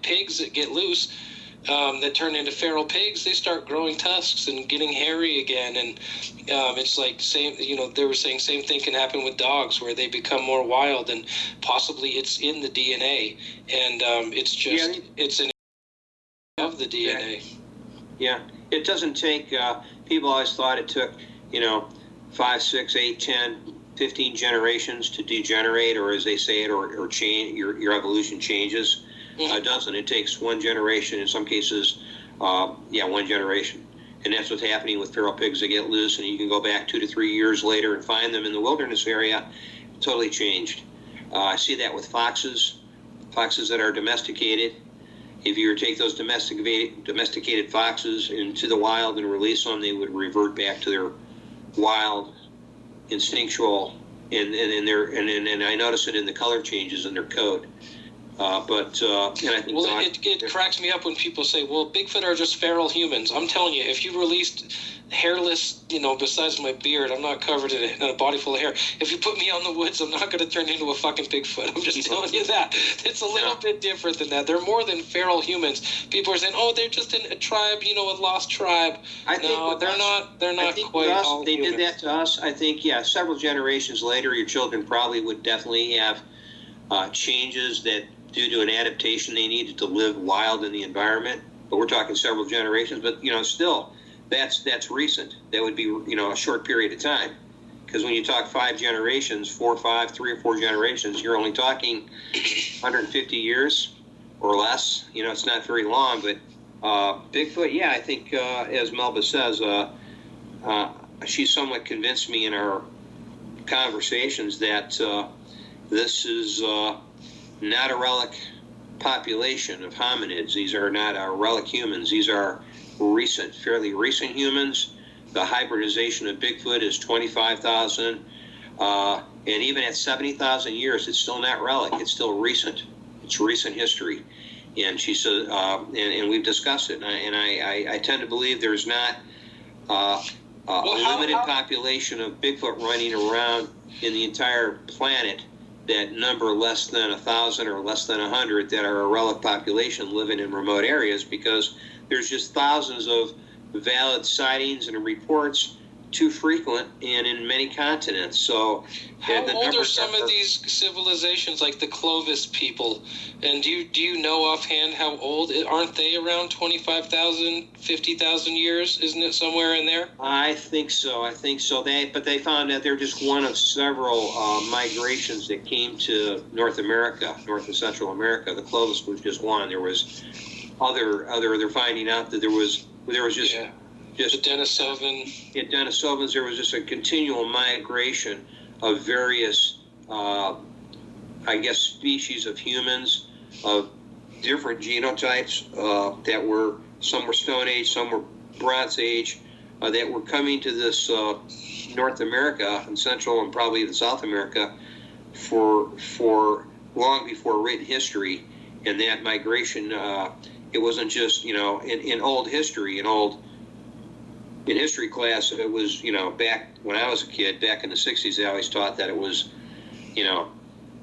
pigs that get loose, that turn into feral pigs, they start growing tusks and getting hairy again, and it's like they were saying same thing can happen with dogs, where they become more wild, and possibly it's in the DNA, and it's an of the DNA.
Yeah, it doesn't take. People always thought it took 5, 6, 8, 10, 15 generations to degenerate, or as they say it, or change. Your evolution changes. doesn't. It takes one generation, in some cases, one generation. And that's what's happening with feral pigs. They get loose, and you can go back 2 to 3 years later and find them in the wilderness area, totally changed. I see that with foxes that are domesticated. If you were to take those domesticated foxes into the wild and release them, they would revert back to their wild, instinctual, and I notice it in the color changes in their coat. And I think
it cracks me up when people say, "Well, Bigfoot are just feral humans." I'm telling you, if you released hairless, besides my beard, I'm not covered in a body full of hair. If you put me out in the woods, I'm not going to turn into a fucking Bigfoot. I'm just telling you that. It's a little bit different than that. They're more than feral humans. People are saying, "Oh, they're just a tribe, a lost tribe." They're not. They're not quite. All
they
humans.
did that to us. I think, several generations later, your children probably would definitely have changes that, due to an adaptation, they needed to live wild in the environment. But we're talking several generations. But still, that's recent. That would be a short period of time. Because when you talk 5 generations, 4, 5, 3 or 4 generations, you're only talking 150 years or less. It's not very long. But Bigfoot, I think, as Melba says, she somewhat convinced me in our conversations that this is not a relic population of hominids. These are not our relic humans. These are fairly recent humans. The hybridization of Bigfoot is 25,000. And even at 70,000 years, it's still not relic. It's still recent. It's recent history. And she said, and we've discussed it. And I tend to believe there's not a limited population of Bigfoot running around in the entire planet that number less than 1,000 or less than 100 that are a relic population living in remote areas, because there's just thousands of valid sightings and reports, too frequent, and in many continents. So
how old are some of these civilizations, like the Clovis people? And do you know offhand how old? Aren't they around 25,000, 50,000 years? Isn't it somewhere in there?
I think so. But they found that they're just one of several migrations that came to North America, North and Central America. The Clovis was just one. There was other. They're finding out that there was just.
Yeah. Just the Denisovans.
In Denisovans, there was just a continual migration of various, species of humans of different genotypes that were, some were Stone Age, some were Bronze Age, that were coming to this North America and Central and probably even South America for long before written history. And that migration, it wasn't just, in old history, in history class, it was, back when I was a kid, back in the 60s, they always taught that it was,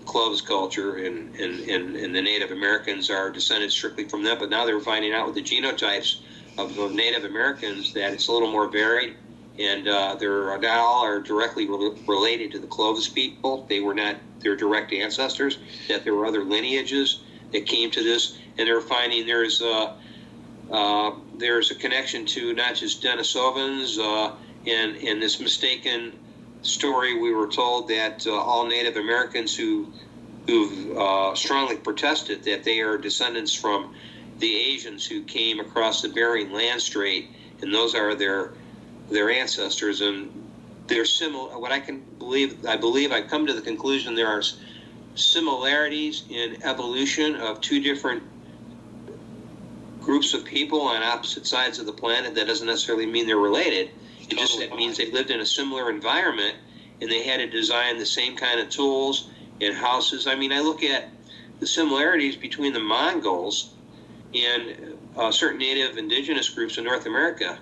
Clovis culture and the Native Americans are descended strictly from them. But now they're finding out with the genotypes of Native Americans that it's a little more varied, and they're not all are directly related to the Clovis people. They were not their direct ancestors, that there were other lineages that came to this, and they're finding there's a connection to not just Denisovans, and in this mistaken story we were told that all Native Americans who've strongly protested that they are descendants from the Asians who came across the Bering Land Strait, and those are their ancestors, and they're similar. I believe I've come to the conclusion there are similarities in evolution of two different groups of people on opposite sides of the planet. That doesn't necessarily mean they're related. It just means they lived in a similar environment, and they had to design the same kind of tools and houses. I mean, I look at the similarities between the Mongols and certain native indigenous groups in North America,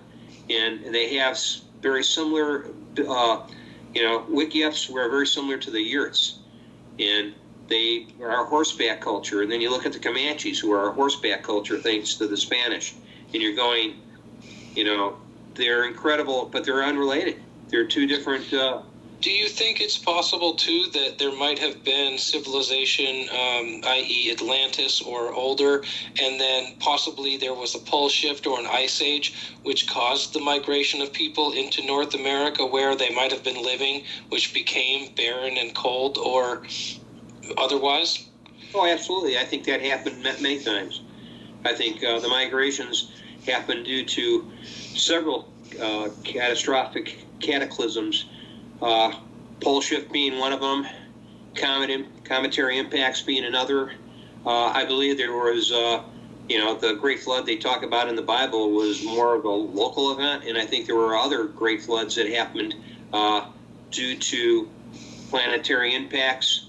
and they have very similar, Wikiups were very similar to the Yurts, and they are a horseback culture. And then you look at the Comanches, who are a horseback culture thanks to the Spanish, and you're going, they're incredible, but they're unrelated. They're two different.
Do you think it's possible, too, that there might have been civilization, i.e. Atlantis or older, and then possibly there was a pole shift or an ice age which caused the migration of people into North America where they might have been living, which became barren and cold or otherwise?
Oh, absolutely. I think that happened many times. I think the migrations happened due to several catastrophic cataclysms. Pole shift being one of them, cometary impacts being another. I believe there was, the Great Flood they talk about in the Bible was more of a local event, and I think there were other great floods that happened due to planetary impacts,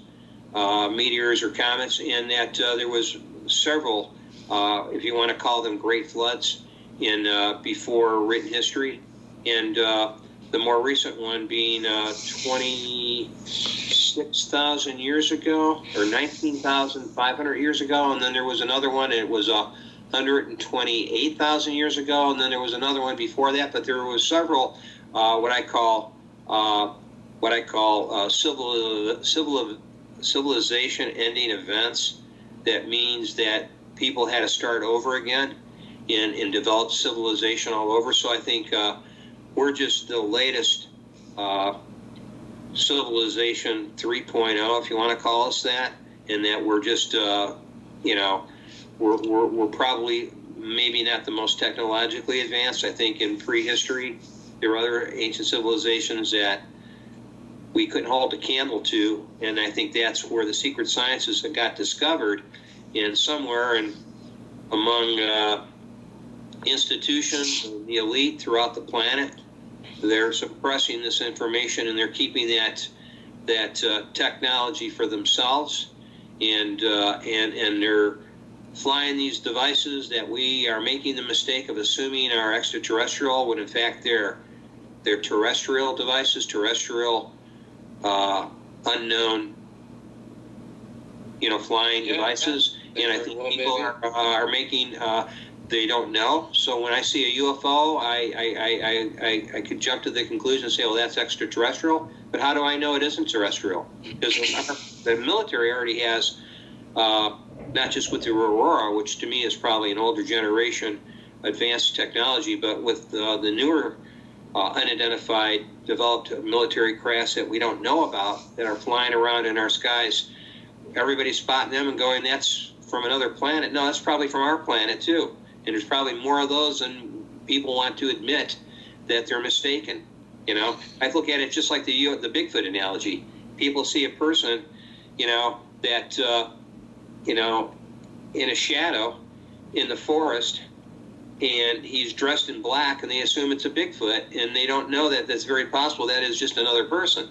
meteors or comets, and that there was several, if you want to call them great floods, in before written history, and the more recent one being 26,000 years ago, or 19,500 years ago, and then there was another one, and it was 128,000 years ago, and then there was another one before that, but there was several what I call civilization-ending events. That means that people had to start over again and develop civilization all over. So I think we're just the latest civilization 3.0, if you want to call us that, and that we're just, we're probably maybe not the most technologically advanced. I think in prehistory, there were other ancient civilizations that we couldn't hold a candle to, and I think that's where the secret sciences got discovered, and somewhere among institutions, the elite throughout the planet, they're suppressing this information, and they're keeping that technology for themselves, and they're flying these devices that we are making the mistake of assuming are extraterrestrial, when in fact they're terrestrial devices, terrestrial unknown, flying devices. And I think people are making, they don't know. So when I see a UFO, I could jump to the conclusion and say, well, that's extraterrestrial. But how do I know it isn't terrestrial? Because the military already has, not just with the Aurora, which to me is probably an older generation advanced technology, but with the newer unidentified developed military crafts that we don't know about that are flying around in our skies. Everybody's spotting them and going, that's from another planet. No, that's probably from our planet too. And there's probably more of those than people want to admit that they're mistaken. I look at it just like the Bigfoot analogy. People see a person, that, in a shadow in the forest, and he's dressed in black, and they assume it's a Bigfoot, and they don't know that that's very possible that is just another person.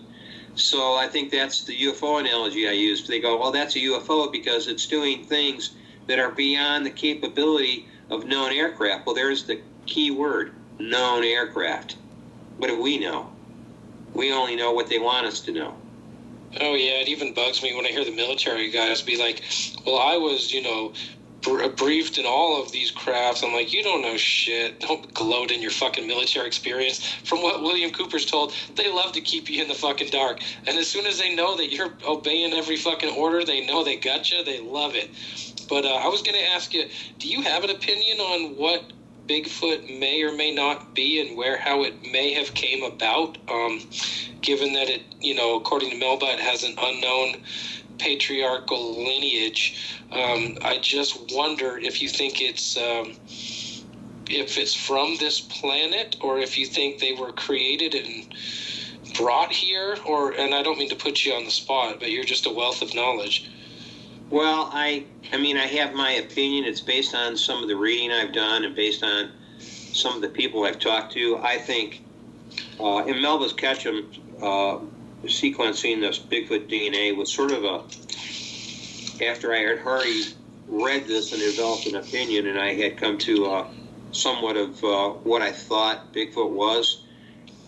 So I think that's the UFO analogy I used. They go, well, that's a UFO because it's doing things that are beyond the capability of known aircraft. Well, there's the key word, known aircraft. What do we know? We only know what they want us to know.
Oh, yeah, it even bugs me when I hear the military guys be like, well, I was, briefed in all of these crafts. I'm like, you don't know shit. Don't gloat in your fucking military experience. From what William Cooper's told, they love to keep you in the fucking dark. And as soon as they know that you're obeying every fucking order, they know they got you. They love it. But I was going to ask you, do you have an opinion on what Bigfoot may or may not be and how it may have came about, given that it, according to Melba, it has an unknown patriarchal lineage? I just wonder if you think it's from this planet, or if you think they were created and brought here, and I don't mean to put you on the spot, but you're just a wealth of knowledge.
Well, I have my opinion. It's based on some of the reading I've done and based on some of the people I've talked to. I think in Melba's Ketchum, sequencing this Bigfoot DNA was sort of after I had already read this and developed an opinion, and I had come to somewhat of what I thought Bigfoot was.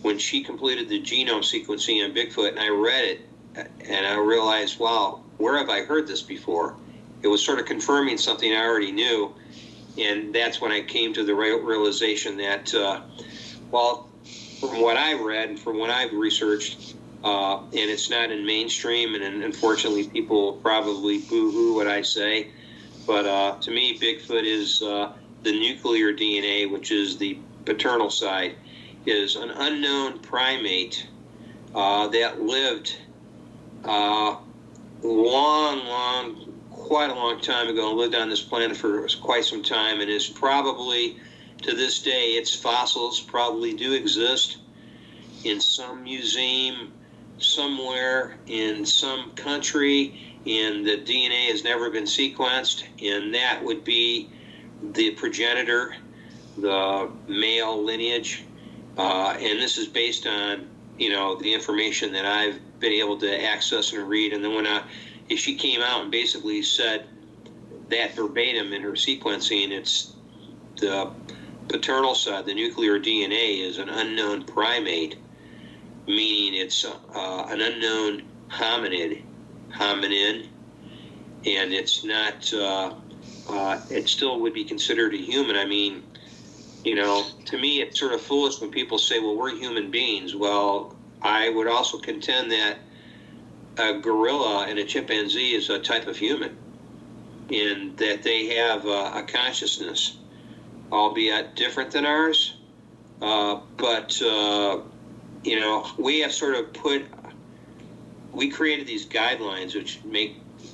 When she completed the genome sequencing on Bigfoot, and I read it, and I realized, wow, where have I heard this before? It was sort of confirming something I already knew, and that's when I came to the realization that, from what I read and from what I've researched, and it's not in mainstream, and unfortunately people probably boo-hoo what I say, but to me, Bigfoot is the nuclear DNA, which is the paternal side, is an unknown primate that lived long, quite a long time ago and lived on this planet for quite some time, and is probably, to this day, its fossils probably do exist in some museum somewhere in some country, and the DNA has never been sequenced, and that would be the progenitor, the male lineage. And this is based on, the information that I've been able to access and read. And then if she came out and basically said that verbatim in her sequencing, it's the paternal side, the nuclear DNA is an unknown primate, meaning it's an unknown hominin, and it's not, it still would be considered a human. I mean, to me, it's sort of foolish when people say, well, we're human beings. Well, I would also contend that a gorilla and a chimpanzee is a type of human, in that they have a consciousness, albeit different than ours. But we have sort of we created these guidelines which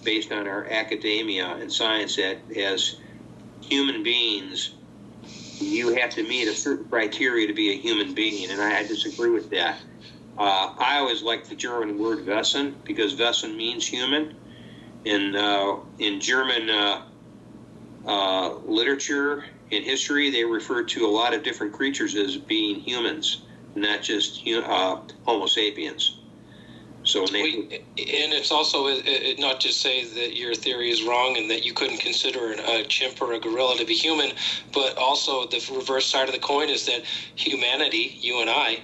based on our academia and science, that as human beings, you have to meet a certain criteria to be a human being, and I disagree with that. I always like the German word Wesen, because Wesen means human. In German literature and history, they refer to a lot of different creatures as being humans, not just Homo sapiens. So
and it's also not to say that your theory is wrong and that you couldn't consider a chimp or a gorilla to be human, but also the reverse side of the coin is that humanity, you and I,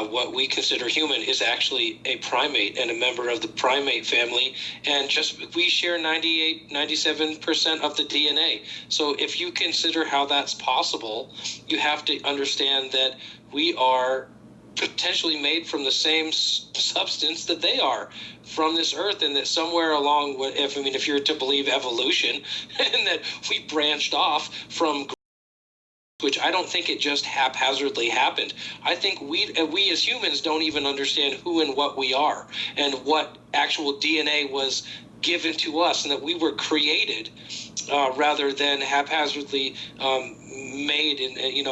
what we consider human, is actually a primate and a member of the primate family, and we share 97% of the DNA. So if you consider how that's possible, you have to understand that we are potentially made from the same substance that they are from this earth, and that somewhere along, if you're to believe evolution, and that we branched off from, which I don't think it just haphazardly happened. I think we as humans don't even understand who and what we are, and what actual DNA was given to us, and that we were created rather than haphazardly made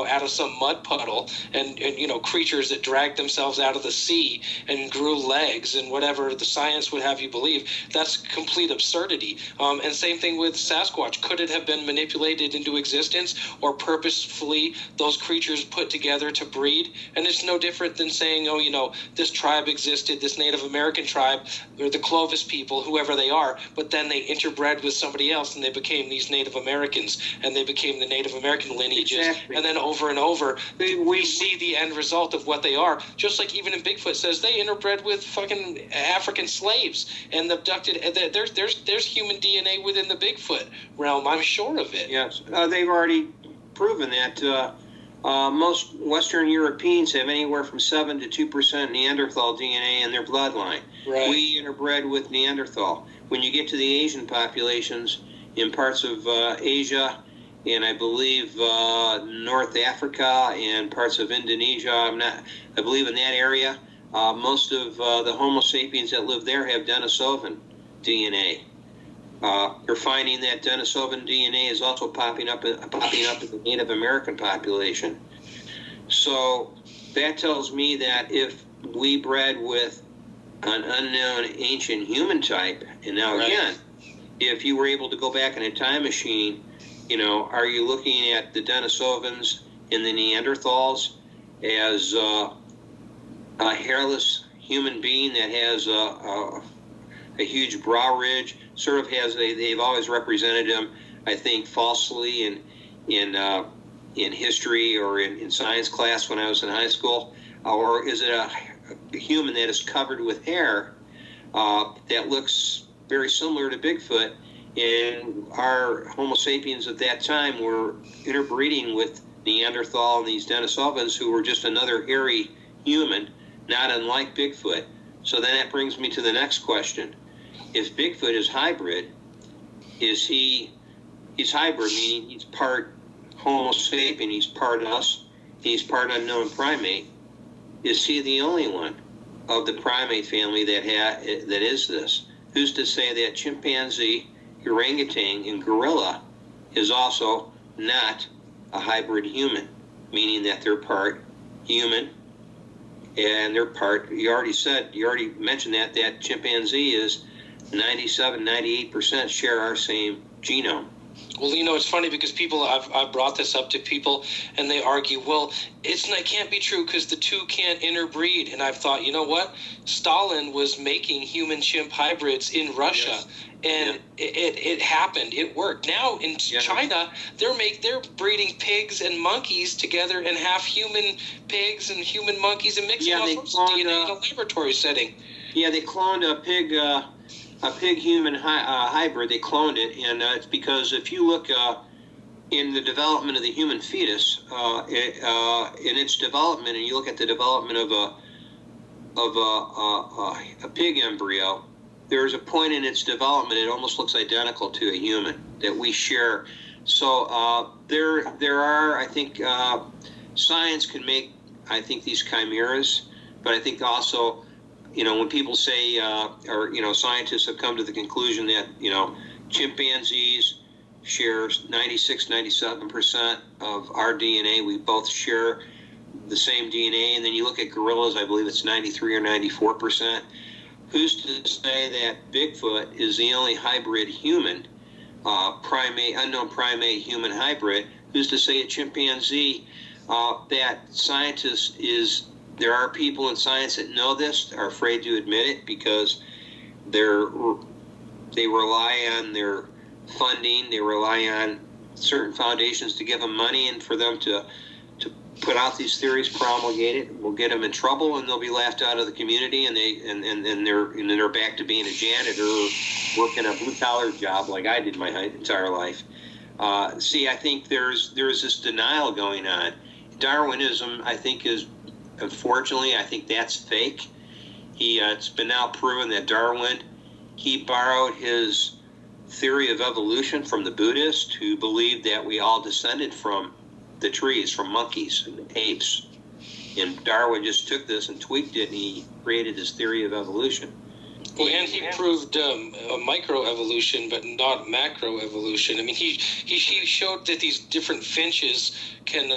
out of some mud puddle, and creatures that dragged themselves out of the sea and grew legs and whatever the science would have you believe. That's complete absurdity. And same thing with Sasquatch. Could it have been manipulated into existence, or purposefully those creatures put together to breed? And it's no different than saying, this tribe existed, this Native American tribe, or the Clovis people, whoever they are, but then they interbred with somebody else and they became these Native Americans, and they became the Native American lineages. Exactly. And then over and over, we see the end result of what they are. Just like even in Bigfoot says, they interbred with fucking African slaves and abducted. There's human DNA within the Bigfoot realm. I'm sure of it.
Yes, they've already proven that most Western Europeans have anywhere from 7 to 2% Neanderthal DNA in their bloodline.
Right.
We interbred with Neanderthal. When you get to the Asian populations in parts of Asia, and I believe North Africa and parts of Indonesia, I believe in that area, most of the Homo sapiens that live there have Denisovan DNA. They're finding that Denisovan DNA is also popping up in the Native American population. So that tells me that if we bred with an unknown ancient human type, and now again, if you were able to go back in a time machine, are you looking at the Denisovans and the Neanderthals as a hairless human being that has a huge brow ridge? Sort of they've always represented him, I think, falsely in history or in science class when I was in high school. Or is it a human that is covered with hair that looks very similar to Bigfoot? And our Homo sapiens at that time were interbreeding with Neanderthal and these Denisovans, who were just another hairy human, not unlike Bigfoot. So then that brings me to the next question. If Bigfoot is hybrid, he's hybrid, meaning he's part Homo sapien, he's part us, he's part unknown primate. Is he the only one of the primate family that is this? Who's to say that chimpanzee orangutan and gorilla is also not a hybrid human, meaning that they're part human and they're part, you already mentioned that chimpanzee is 97-98% share our same genome.
Well, it's funny because I've brought this up to people, and they argue, well, it can't be true because the two can't interbreed. And I've thought, you know what? Stalin was making human-chimp hybrids in Russia, yes. And it happened. It worked. Now in China, they're breeding pigs and monkeys together, and half human pigs and human monkeys, and mixing all sorts of DNA in a laboratory setting.
Yeah, they cloned a pig-human hybrid. They cloned it, and it's because if you look in the development of the human fetus, in its development, and you look at the development of a pig embryo, there's a point in its development it almost looks identical to a human that we share. So there are, I think, science can make, I think, these chimeras, but I think also, when people say, scientists have come to the conclusion that, chimpanzees share 96-97% of our DNA. We both share the same DNA. And then you look at gorillas, I believe it's 93 or 94%. Who's to say that Bigfoot is the only hybrid human, unknown primate human hybrid? Who's to say a chimpanzee, that scientists there are people in science that know this, are afraid to admit it because they rely on their funding, they rely on certain foundations to give them money, and for them to put out these theories, promulgate it, will get them in trouble, and they'll be laughed out of the community, and they're back to being a janitor or working a blue collar job like I did my entire life. I think there's this denial going on. Darwinism, I think, unfortunately, I think that's fake. It's been now proven that Darwin, he borrowed his theory of evolution from the Buddhists, who believed that we all descended from the trees, from monkeys and apes. And Darwin just took this and tweaked it, and he created his theory of evolution.
Well, and he proved a microevolution, but not macroevolution. I mean, he showed that these different finches can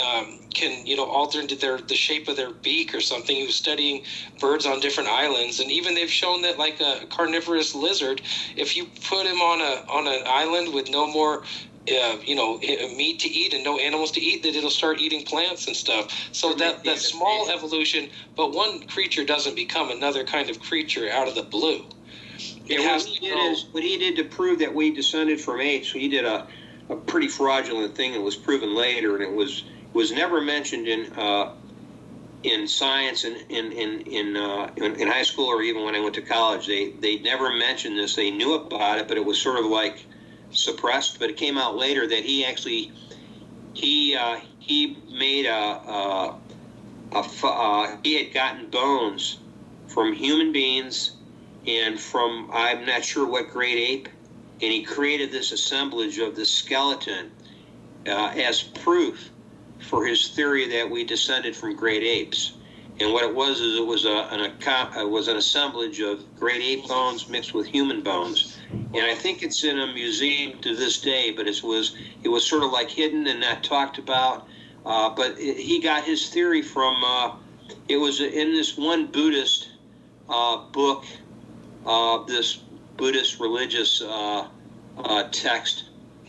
alter the shape of their beak or something. He was studying birds on different islands, and even they've shown that, like a carnivorous lizard, if you put him on an island with no more meat to eat and no animals to eat, that it'll start eating plants and stuff. So that small evolution, but one creature doesn't become another kind of creature out of the blue.
What he did to prove that we descended from apes, he did a pretty fraudulent thing that was proven later, and it was never mentioned in science and in high school, or even when I went to college. They never mentioned this. They knew about it, but it was sort of like suppressed. But it came out later that he actually he made he had gotten bones from human beings and from, I'm not sure what great ape, and he created this assemblage of this skeleton as proof for his theory that we descended from great apes. And what it was is it was an assemblage of great ape bones mixed with human bones. And I think it's in a museum to this day, but it was sort of like hidden and not talked about. But he got his theory from, it was in this one Buddhist book, this Buddhist religious text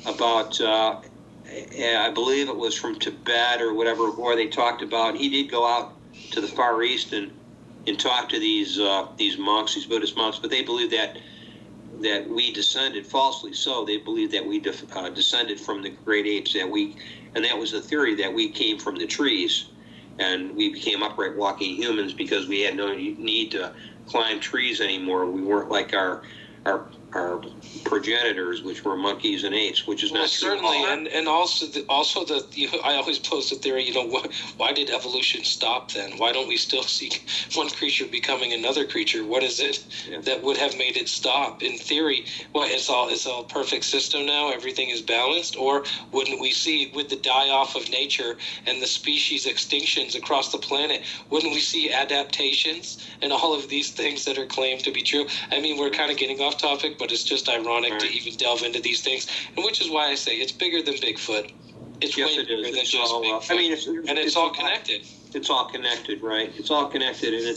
about, I believe it was from Tibet or whatever, where they talked about, he did go out to the Far East and talk to these monks, these Buddhist monks, but they believed that we descended, falsely so, they believed that we descended from the great apes, and that was the theory, that we came from the trees, and we became upright walking humans because we had no need to climb trees anymore. We weren't like our progenitors, which were monkeys and apes, which is not true.
Certainly, and also I always pose the theory, why did evolution stop then? Why don't we still see one creature becoming another creature? What is it that would have made it stop? In theory, it's all perfect system now, everything is balanced, or wouldn't we see, with the die-off of nature and the species extinctions across the planet, wouldn't we see adaptations and all of these things that are claimed to be true? I mean, we're kind of getting off topic, but it's just ironic to even delve into these things, and which is why I say it's bigger than Bigfoot. It's way bigger than just Bigfoot.
I mean,
it's all connected.
It's all connected, right? It's all connected, and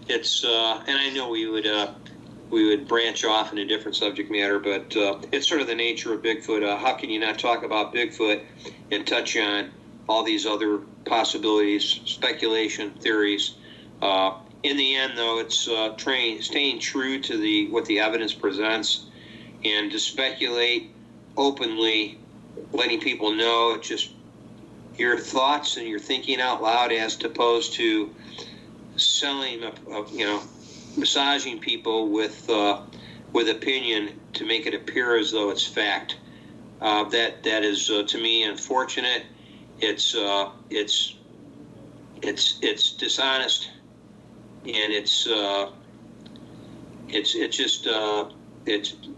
and I know we would branch off in a different subject matter, but it's sort of the nature of Bigfoot. How can you not talk about Bigfoot and touch on all these other possibilities, speculation, theories? In the end, though, it's staying true to what the evidence presents, and to speculate openly, letting people know it's just your thoughts and your thinking out loud, as opposed to selling, massaging people with opinion to make it appear as though it's fact. That is to me unfortunate. It's dishonest, and it's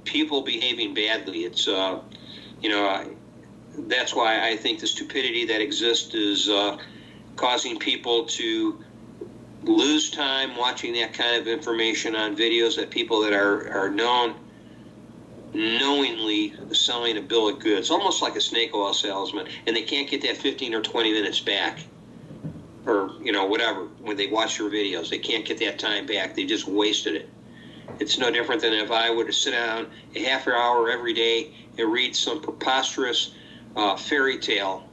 people behaving badly. It's that's why I think the stupidity that exists is causing people to lose time watching that kind of information on videos that people that are knowingly selling a bill of goods, almost like a snake oil salesman, and they can't get that 15 or 20 minutes back, or whatever. When they watch your videos, they can't get that time back. They just wasted it. It's no different than if I were to sit down a half an hour every day and read some preposterous fairy tale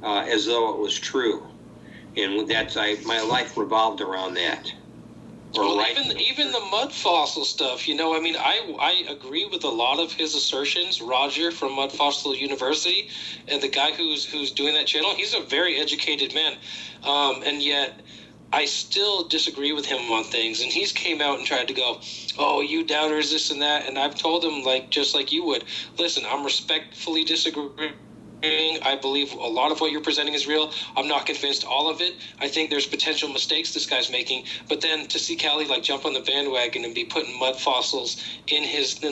as though it was true, and my life revolved around that.
Even the mud fossil stuff, I agree with a lot of his assertions. Roger from Mud Fossil University, and the guy who's doing that channel, he's a very educated man, and yet I still disagree with him on things. And he's came out and tried to go, oh, you doubters, this and that, and I've told him, just like you would, listen, I'm respectfully disagreeing. I believe a lot of what you're presenting is real. I'm not convinced all of it. I think there's potential mistakes this guy's making. But then to see Callie jump on the bandwagon and be putting mud fossils in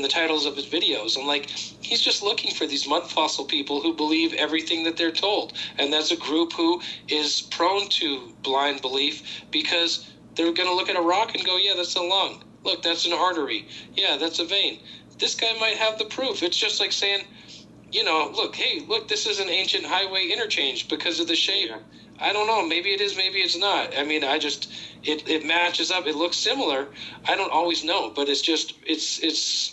the titles of his videos, I'm like, he's just looking for these mud fossil people who believe everything that they're told. And that's a group who is prone to blind belief, because they're going to look at a rock and go, yeah, that's a lung. Look, that's an artery. Yeah, that's a vein. This guy might have the proof. It's just like saying, look, this is an ancient highway interchange because of the shape. Yeah. I don't know. Maybe it is, maybe it's not. I mean, it matches up. It looks similar. I don't always know, but it's I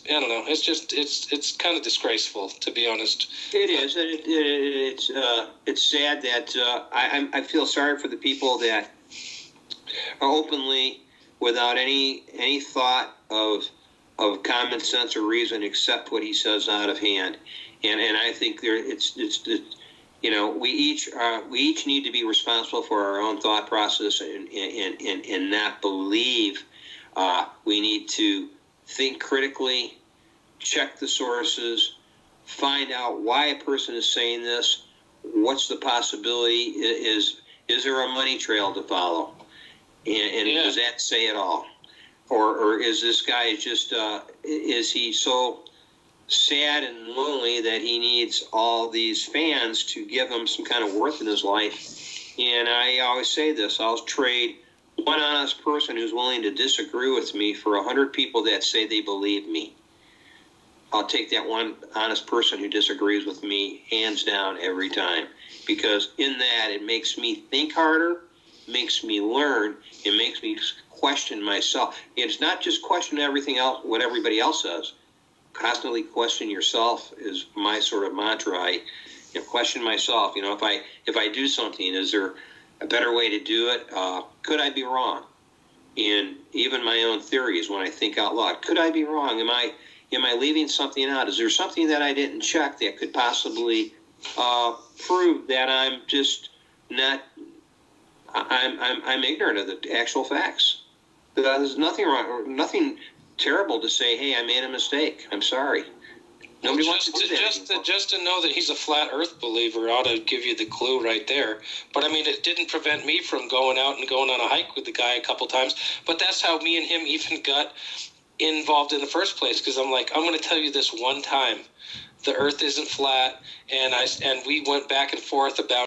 don't know. It's kind of disgraceful, to be honest.
It is. It's sad that I feel sorry for the people that are openly, without any thought of common sense or reason, accept what he says out of hand. And I think we each need to be responsible for our own thought process and not believe. We need to think critically, check the sources, find out why a person is saying this. What's the possibility? Is there a money trail to follow? And does that say it all? Or is this guy just is he so sad and lonely that he needs all these fans to give him some kind of worth in his life? And I always say this: I'll trade one honest person who's willing to disagree with me for 100 people that say they believe me. I'll take that one honest person who disagrees with me hands down every time, because in that it makes me think harder, makes me learn, it makes me question myself. It's not just question everything else, what everybody else says. Constantly question yourself is my sort of mantra. I question myself. If I do something, is there a better way to do it? Could I be wrong? And even my own theories, when I think out loud, could I be wrong? Am I leaving something out? Is there something that I didn't check that could possibly prove that I'm just not? I'm ignorant of the actual facts. There's nothing wrong, or nothing terrible to say, hey, I made a mistake. I'm sorry. Nobody wants to do that.
Just to know that he's a flat earth believer ought to give you the clue right there. But I mean, it didn't prevent me from going out and going on a hike with the guy a couple times. But that's how me and him even got involved in the first place, because I'm like, I'm going to tell you this one time. The earth isn't flat, and we went back and forth about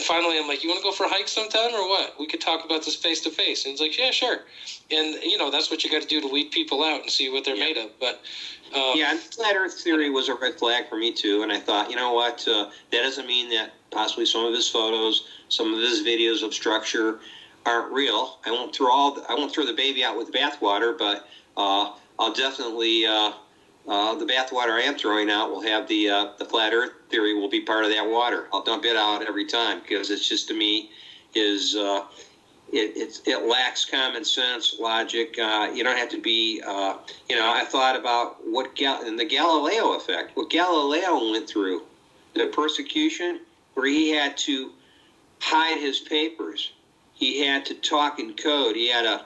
finally, I'm like, you want to go for a hike sometime or what? We could talk about this face to face. And he's like, yeah, sure. And, that's what you got to do to weed people out and see what they're made of. But
and flat Earth theory was a red flag for me too. And I thought, you know what? That doesn't mean that possibly some of his photos, some of his videos of structure aren't real. I won't throw the baby out with the bathwater, but I'll definitely the bathwater I am throwing out will have the flat Earth theory will be part of that water. I'll dump it out every time because it's just, to me, is it lacks common sense, logic. You don't have to be. I thought about the Galileo effect. What Galileo went through, the persecution, where he had to hide his papers. He had to talk in code. He had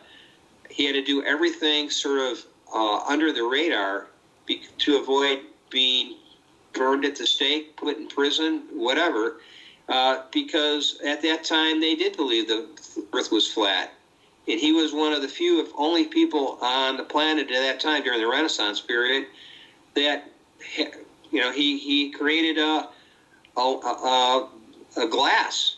to do everything sort of under the radar to avoid being burned at the stake, put in prison, whatever, because at that time they did believe the Earth was flat. And he was one of the few, if only, people on the planet at that time during the Renaissance period that, he created a glass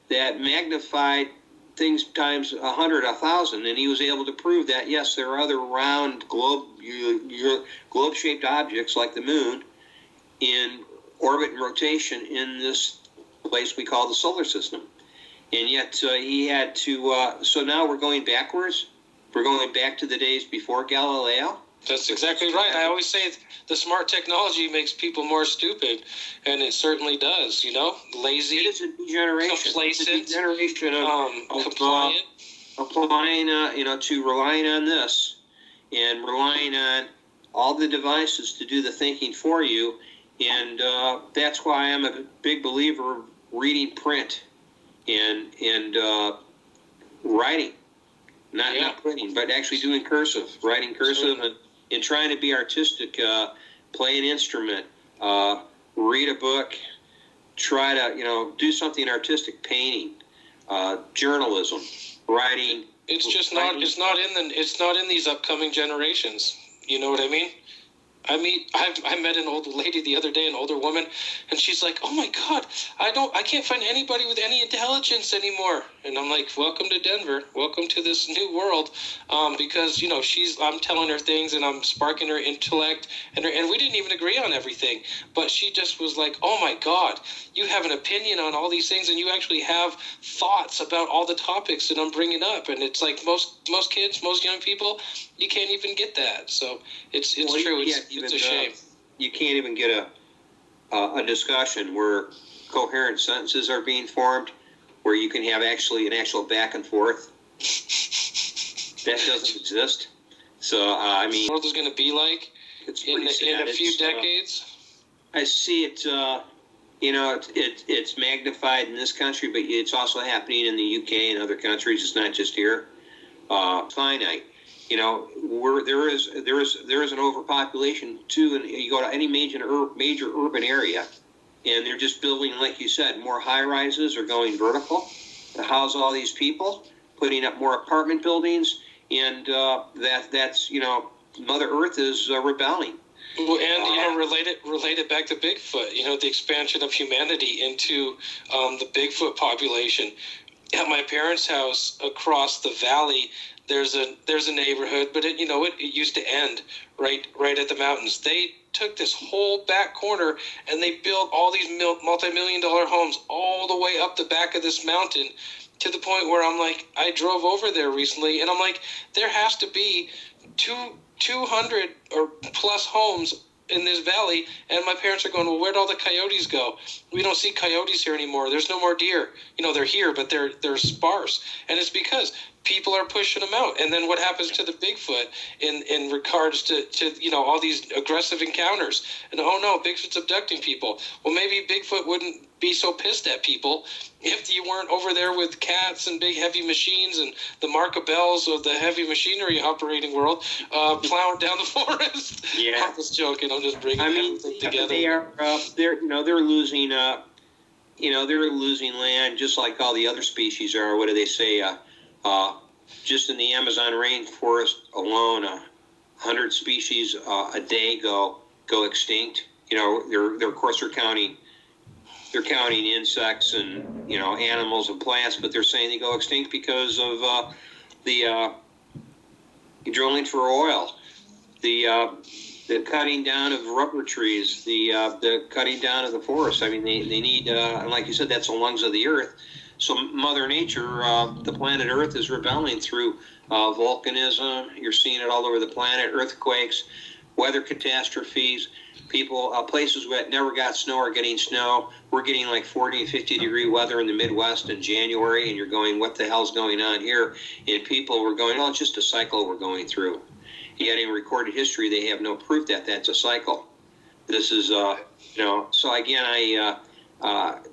that magnified things times 100, 1,000, and he was able to prove that, yes, there are other round globe-shaped objects like the moon in orbit and rotation in this place we call the solar system. And yet he had to, so now we're going backwards. We're going back to the days before Galileo.
That's exactly right. I always say the smart technology makes people more stupid, and it certainly does, lazy,
it is a degeneration.
Complacent,
it's a degeneration of
compliant.
Applying, to relying on this and relying on all the devices to do the thinking for you. And that's why I'm a big believer of reading print and writing, not printing, but actually doing cursive, writing cursive, and trying to be artistic, play an instrument, read a book, try to do something artistic, painting, journalism, writing.
It's not in these upcoming generations. You know what I mean? I met an old lady the other day, an older woman, and she's like, "Oh my God, I can't find anybody with any intelligence anymore." And I'm like, "Welcome to Denver. Welcome to this new world." Because I'm telling her things and I'm sparking her intellect, and we didn't even agree on everything, but she just was like, "Oh my God, you have an opinion on all these things, and you actually have thoughts about all the topics that I'm bringing up." And it's like most kids, most young people, you can't even get that. So it's true. It's a shame.
You can't even get a discussion where coherent sentences are being formed, where you can have an actual back and forth. That doesn't exist. So
what the world is going to be like in a few decades.
I see it. It's magnified in this country, but it's also happening in the UK and other countries. It's not just here. Finite. There is an overpopulation too, and you go to any major urban area, and they're just building, like you said, more high rises or going vertical to house all these people, putting up more apartment buildings, and that's Mother Earth is rebelling.
Well, and related back to Bigfoot, the expansion of humanity into the Bigfoot population. At my parents' house across the valley, there's a neighborhood, but it used to end right at the mountains. They took this whole back corner and they built all these multi-million-dollar homes all the way up the back of this mountain, to the point where I'm like, I drove over there recently and I'm like, there has to be 200 or plus homes in this valley, and my parents are going, well, where'd all the coyotes go? We don't see coyotes here anymore. There's no more deer. They're here, but they're sparse, and it's because people are pushing them out. And then what happens to the Bigfoot in regards to all these aggressive encounters? And oh no, Bigfoot's abducting people. Well, maybe Bigfoot wouldn't be so pissed at people if you weren't over there with cats and big heavy machines and the Markabells of the heavy machinery operating world plowing down the forest.
Yeah,
I'm just joking. I'm just bringing everything together.
They are. They're losing. They're losing land just like all the other species are. What do they say? Just in the Amazon rainforest alone, 100 species a day go extinct. They're of course they're counting they're counting insects and, you know, animals and plants, but they're saying they go extinct because of the drilling for oil, the cutting down of rubber trees, the cutting down of the forest. I mean, they need, like you said, that's the lungs of the earth. So Mother Nature, the planet Earth, is rebelling through volcanism. You're seeing it all over the planet, earthquakes, weather catastrophes. People, places that never got snow are getting snow. We're getting like 40 and 50 degree weather in the Midwest in January, and you're going, what the hell's going on here? And people were going, oh, it's just a cycle we're going through. Yet in recorded history, they have no proof that that's a cycle. This is, you know, so again,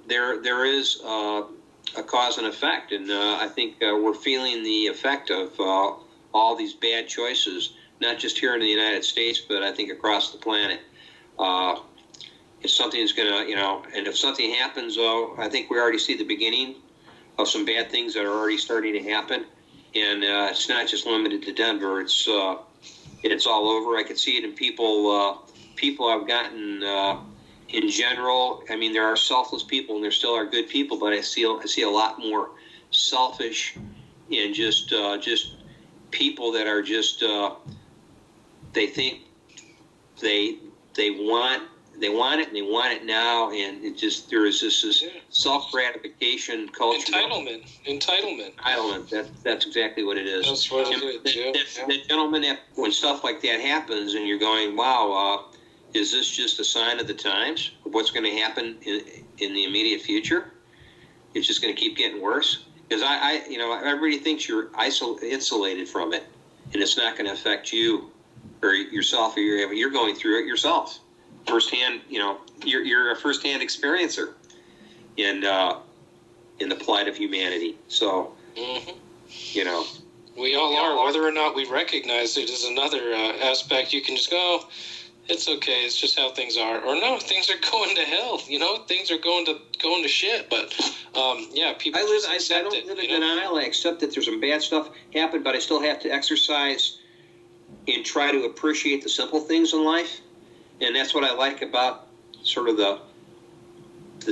there is a cause and effect, and I think we're feeling the effect of all these bad choices, not just here in the United States, but I think across the planet. If something's going to, you know, and if something happens, I think we already see the beginning of some bad things that are already starting to happen. And it's not just limited to Denver. It's all over. I can see it in people. People have gotten, in general. I mean, there are selfless people, and there still are good people. But I see a lot more selfish and just people that are just they think they want it and they want it now, and it just there is this self-gratification culture. Entitlement. That's exactly what it is.
That's what it is.
The gentleman, that when stuff like that happens, and you're going, wow, is this just a sign of the times of what's going to happen in the immediate future? It's just going to keep getting worse. Because I you know, everybody thinks you're insulated from it, and it's not going to affect you or yourself, or you're going through it yourself, firsthand. You know, you're a firsthand experiencer in the plight of humanity. So, you know,
we all are. Whether or not we recognize it is another aspect. You can just go, it's okay. It's just how things are, or no, things are going to hell. You know, things are going to shit. But yeah, people. I
don't live in denial. I accept that there's some bad stuff happened, but I still have to exercise and try to appreciate the simple things in life. And that's what I like about sort of the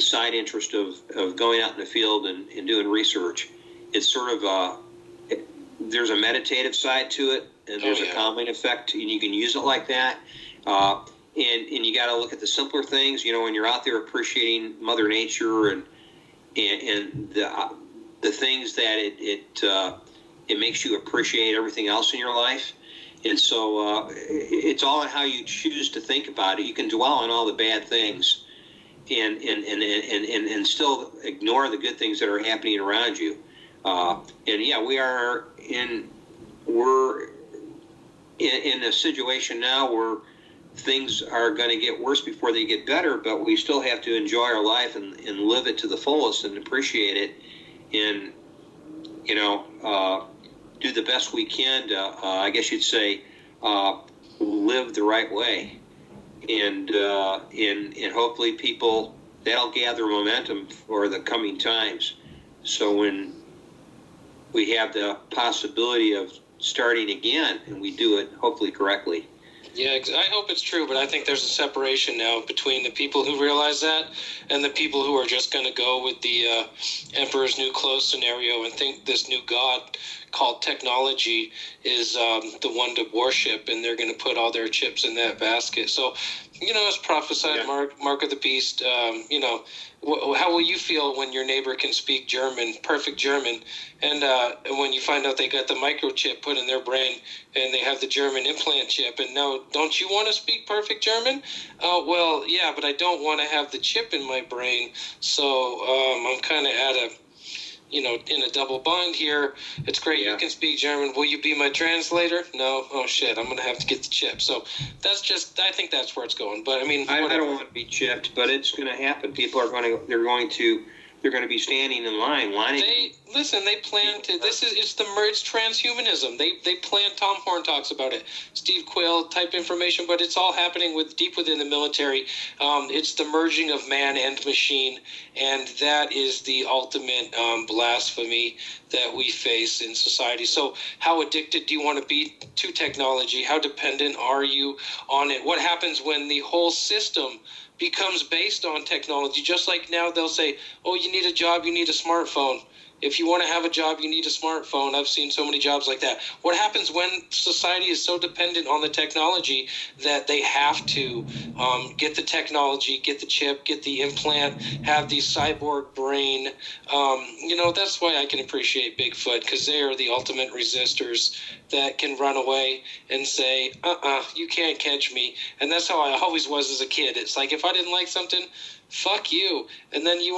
side interest of going out in the field and doing research. It's sort of there's a meditative side to it, and there's a calming effect, and you can use it like that. And you got to look at the simpler things, you know, when you're out there appreciating Mother Nature and the things that it makes you appreciate everything else in your life. And so it's all on how you choose to think about it. You can dwell on all the bad things and still ignore the good things that are happening around you. And yeah, we're in a situation now where things are going to get worse before they get better, but we still have to enjoy our life and live it to the fullest and appreciate it, and, you know, do the best we can to, I guess you'd say, live the right way. And hopefully people, that'll gather momentum for the coming times. So when we have the possibility of starting again, and we do it hopefully correctly.
Yeah, I hope it's true, but I think there's a separation now between the people who realize that and the people who are just going to go with the Emperor's New Clothes scenario and think this new god called technology is the one to worship, and they're going to put all their chips in that basket. So, you know, as prophesied, Mark of the Beast, you know, how will you feel when your neighbor can speak German, perfect German, and when you find out they got the microchip put in their brain and they have the German implant chip, and no, don't you want to speak perfect German? Well, yeah, but I don't want to have the chip in my brain, so I'm kind of at a, you know, in a double bind here. It's great you can speak German. Will you be my translator? No. Oh shit, I'm gonna have to get the chip. So that's just, I think that's where it's going. But I mean,
I don't want to be chipped, but it's going to happen. People are they're going to be standing in line.
They plan to. It's transhumanism. They plan. Tom Horn talks about it. Steve Quayle type information, but it's all happening deep within the military. It's the merging of man and machine, and that is the ultimate blasphemy that we face in society. So how addicted do you want to be to technology? How dependent are you on it? What happens when the whole system becomes based on technology. Just like now they'll say, oh, you need a job, you need a smartphone. If you want to have a job, you need a smartphone. I've seen so many jobs like that. What happens when society is so dependent on the technology that they have to get the technology, get the chip, get the implant, have the cyborg brain? That's why I can appreciate Bigfoot, because they are the ultimate resistors that can run away and say, you can't catch me. And that's how I always was as a kid. It's like, if I didn't like something, fuck you. And then you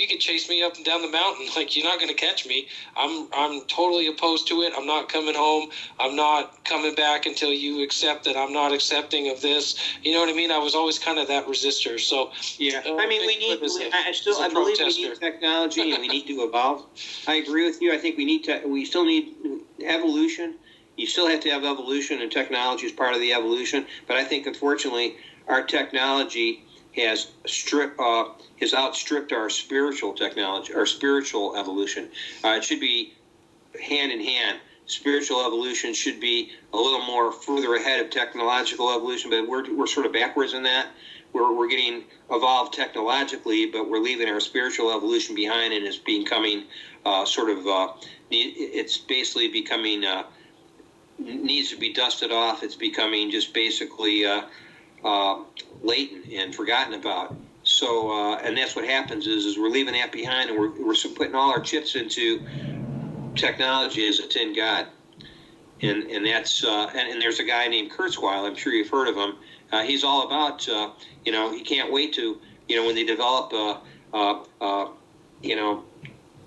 can chase me up and down the mountain. Like, you're not going to catch me. I'm totally opposed to it. I'm not coming home. I'm not coming back until you accept that I'm not accepting of this. You know what I mean? I was always kind of that resistor. So
yeah, I mean, I believe we need technology and we need to evolve. I agree with you. I think we still need evolution. You still have to have evolution, and technology is part of the evolution. But I think, unfortunately, our technology has outstripped our spiritual technology, our spiritual evolution. It should be hand in hand. Spiritual evolution should be a little more further ahead of technological evolution, but we're sort of backwards in that. We're getting evolved technologically, but we're leaving our spiritual evolution behind, and it's becoming it's basically becoming needs to be dusted off. It's becoming just basically latent and forgotten about. So, and that's what happens is we're leaving that behind, and we're putting all our chips into technology as a tin god. And that's and there's a guy named Kurzweil. I'm sure you've heard of him. He's all about he can't wait to when they develop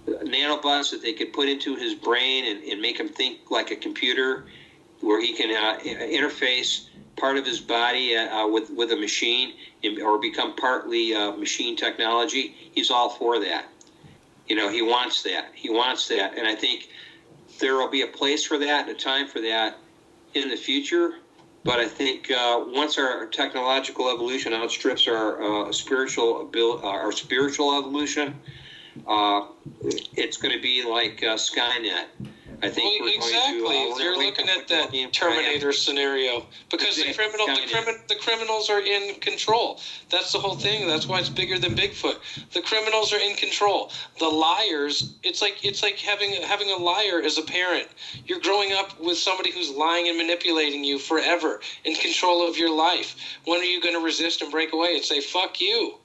nanobots that they could put into his brain and make him think like a computer, where he can interface part of his body with a machine, or become partly machine technology. He's all for that. He wants that. And I think there will be a place for that and a time for that in the future. But I think once our technological evolution outstrips our spiritual evolution, it's going to be like Skynet. I think
you're looking at that Terminator scenario, because the criminals are in control. That's the whole thing. That's why it's bigger than Bigfoot. The criminals are in control. The liars. It's like having a liar as a parent. You're growing up with somebody who's lying and manipulating you forever, in control of your life. When are you going to resist and break away and say fuck you?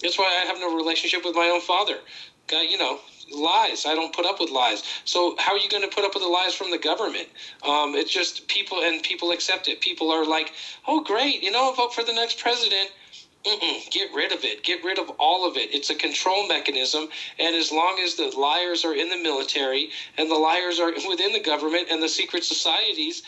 That's why I have no relationship with my own father. Lies. I don't put up with lies. So how are you going to put up with the lies from the government? It's just people accept it. People are like, oh, great, vote for the next president. Get rid of it. Get rid of all of it. It's a control mechanism, and as long as the liars are in the military and the liars are within the government and the secret societies,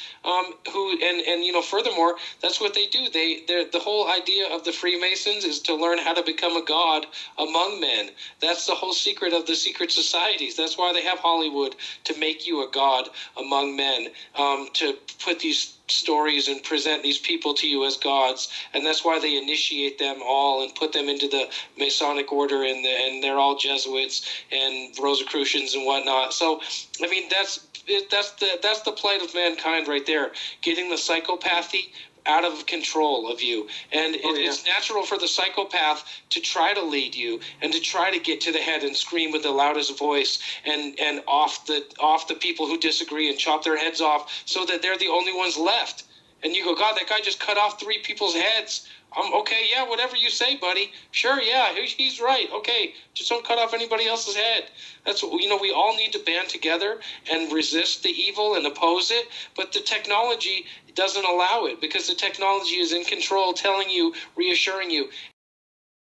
furthermore, that's what they do. The whole idea of the Freemasons is to learn how to become a god among men. That's the whole secret of the secret societies. That's why they have Hollywood, to make you a god among men, to put these stories and present these people to you as gods, and that's why they initiate them all and put them into the Masonic order, and they're all Jesuits and Rosicrucians and whatnot. So, I mean, that's the plight of mankind right there, getting the psychopathy out of control of you. And it's natural for the psychopath to try to lead you and to try to get to the head and scream with the loudest voice and off the people who disagree and chop their heads off, so that they're the only ones left. And you go, God, that guy just cut off 3 people's heads. Okay, yeah, whatever you say, buddy. Sure, yeah, he's right. Okay, just don't cut off anybody else's head. That's we all need to band together and resist the evil and oppose it. But the technology doesn't allow it, because the technology is in control, telling you, reassuring you.
I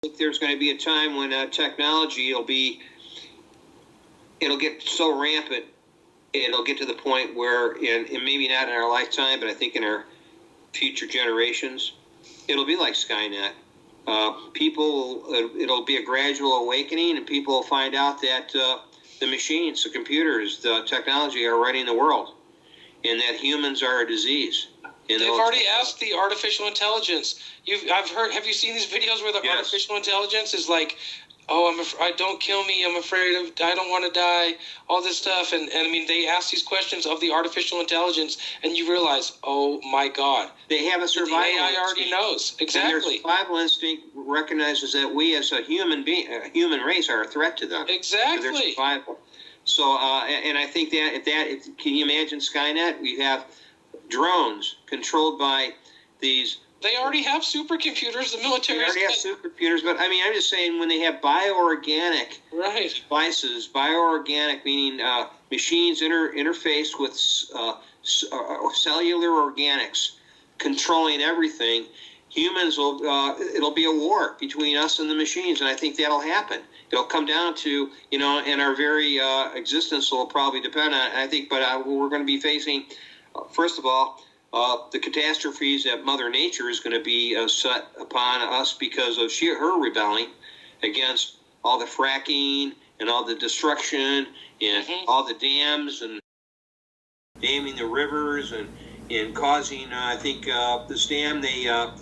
think there's going to be a time when technology it'll get so rampant, it'll get to the point where, and maybe not in our lifetime, but I think in our future generations, it'll be like Skynet. It'll be a gradual awakening, and people will find out that the machines, the computers, the technology are running the world, and that humans are a disease.
They've already asked the artificial intelligence. Have you seen these videos where the artificial intelligence is like, don't kill me. I'm afraid of. I don't want to die. All this stuff, and I mean, they ask these questions of the artificial intelligence, and you realize, oh my God,
they have a survival
the AI
instinct.
already knows exactly.
And their survival instinct recognizes that we, as a human race, are a threat to them.
Exactly.
To their survival. So, and I think can you imagine Skynet? We have drones controlled by these.
They already have supercomputers. The military.
They already have supercomputers, but I mean, I'm just saying when they have bioorganic devices, bioorganic meaning machines interfaced with cellular organics, controlling everything. Humans will. It'll be a war between us and the machines, and I think that'll happen. It'll come down to and our very existence will probably depend on it. I think, but we're going to be facing, first of all. The catastrophes that Mother Nature is going to be set upon us because of her rebelling against all the fracking and all the destruction and all the dams and damming the rivers and causing, I think, this dam, the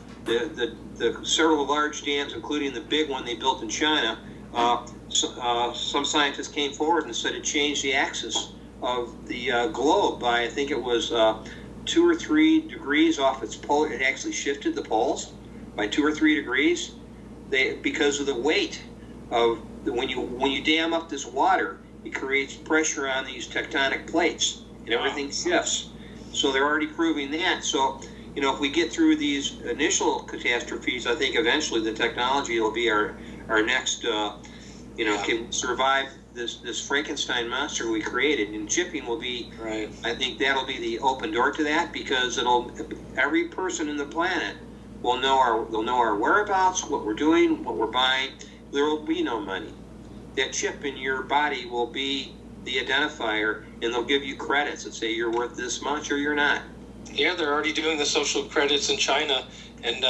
several large dams, including the big one they built in China, some scientists came forward and said it changed the axis of the globe by, I think it was 2 or 3 degrees off its pole. It actually shifted the poles by 2 or 3 degrees. Because of the weight of when you dam up this water, it creates pressure on these tectonic plates, and everything shifts. So they're already proving that. So if we get through these initial catastrophes, I think eventually the technology will be our next. Can survive this Frankenstein monster we created, and chipping will be.
Right.
I think that'll be the open door to that, because every person in the planet will know our whereabouts, what we're doing, what we're buying. There will be no money. That chip in your body will be the identifier, and they'll give you credits that say you're worth this much or you're not.
Yeah, they're already doing the social credits in China, and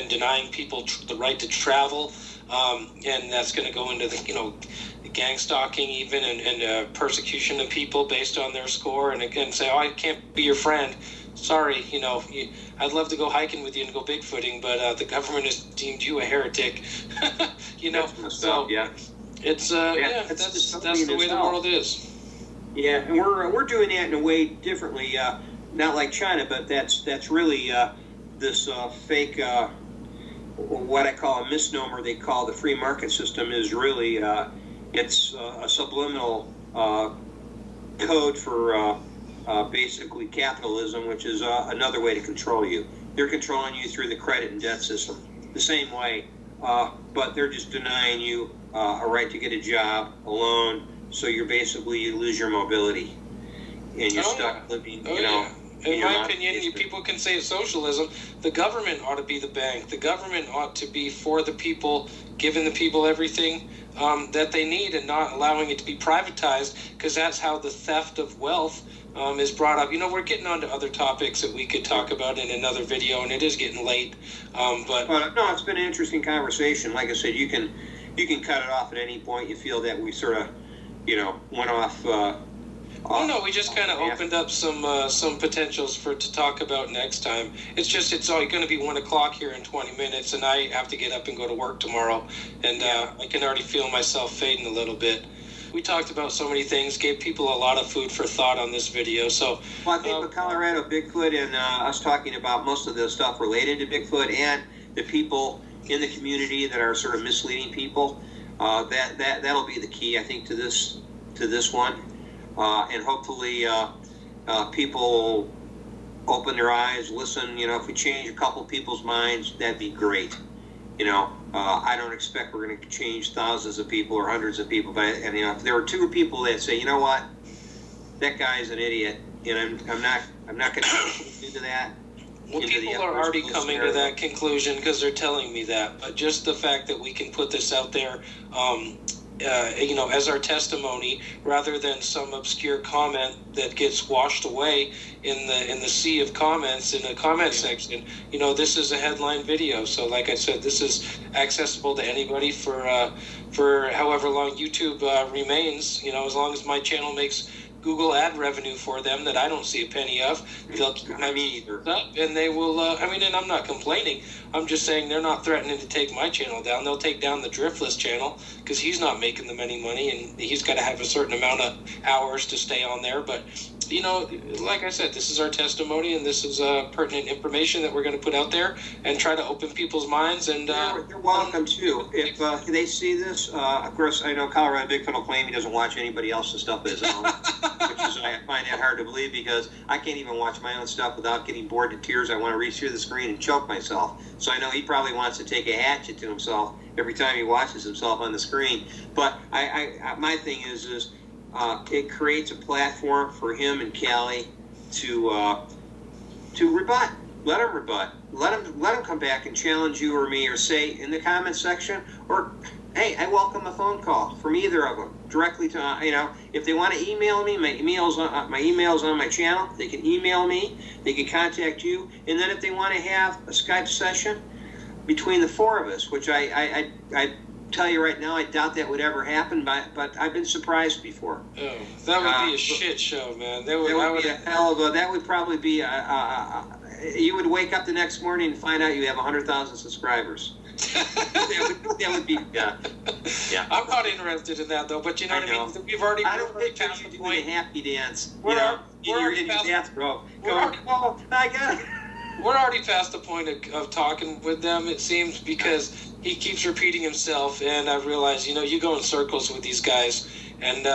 denying people the right to travel, and that's going to go into the gang stalking even, and persecution of people based on their score, and again say, oh, I can't be your friend. Sorry, I'd love to go hiking with you and go Bigfooting, but the government has deemed you a heretic. So
yeah,
it's that's the way the world is.
Yeah, and we're doing that in a way differently, not like China, but that's really this fake. What I call a misnomer they call the free market system is really it's a subliminal code for basically capitalism, which is another way to control you. They're controlling you through the credit and debt system, the same way, but they're just denying you a right to get a job, a loan, so you lose your mobility, and you're stuck living,
In my opinion, people can say it's socialism. The government ought to be the bank. The government ought to be for the people, giving the people everything that they need, and not allowing it to be privatized, because that's how the theft of wealth is brought up. We're getting on to other topics that we could talk about in another video, and it is getting late. But
no, it's been an interesting conversation. Like I said, you can cut it off at any point you feel that we sort of, went off.
No, we just kind of opened up some potentials to talk about next time. It's all going to be 1:00 here in 20 minutes, and I have to get up and go to work tomorrow, and I can already feel myself fading a little bit. We talked about so many things, gave people a lot of food for thought on this video. So,
I think with Colorado Bigfoot and us talking about most of the stuff related to Bigfoot and the people in the community that are sort of misleading people, that'll be the key, I think, to this one. And hopefully people open their eyes, listen. If we change a couple people's minds, that'd be great. I don't expect we're going to change thousands of people or hundreds of people, but if there are 2 people that say, you know what, that guy's an idiot, and I'm not going to into that.
Well, people are already coming to that conclusion because they're telling me that. But just the fact that we can put this out there, as our testimony, rather than some obscure comment that gets washed away in the sea of comments in the comment section. This is a headline video, so like I said, this is accessible to anybody for however long YouTube remains. As long as my channel makes Google ad revenue for them that I don't see a penny of. They'll keep my
either.
up, and they will. And I'm not complaining. I'm just saying they're not threatening to take my channel down. They'll take down the Driftless channel because he's not making them any money, and he's got to have a certain amount of hours to stay on there. But like I said, this is our testimony, and this is pertinent information that we're going to put out there and try to open people's minds. And
you're welcome too. If they see this, of course, I know Colorado Bigfoot will claim he doesn't watch anybody else's stuff of his own, which is I find that hard to believe because I can't even watch my own stuff without getting bored to tears. I want to reach through the screen and choke myself. So I know he probably wants to take a hatchet to himself every time he watches himself on the screen. But my thing is it creates a platform for him and Callie to rebut. Let him rebut. Let him come back and challenge you or me, or say in the comment section, or hey, I welcome a phone call from either of them directly to if they want to email me, my email's on my channel. They can email me. They can contact you, and then if they want to have a Skype session between the four of us, which I tell you right now, I doubt that would ever happen, but I've been surprised before.
Oh, that would be a shit show, man. That would be a
hell of a. That would probably be you would wake up the next morning and find out you have 100,000 subscribers. that would be yeah.
I'm not interested in that though, but you know what I mean. We've already.
I don't think you're doing a happy dance.
We're
already past
the point of talking with them. It seems because he keeps repeating himself, and I've realized you go in circles with these guys, and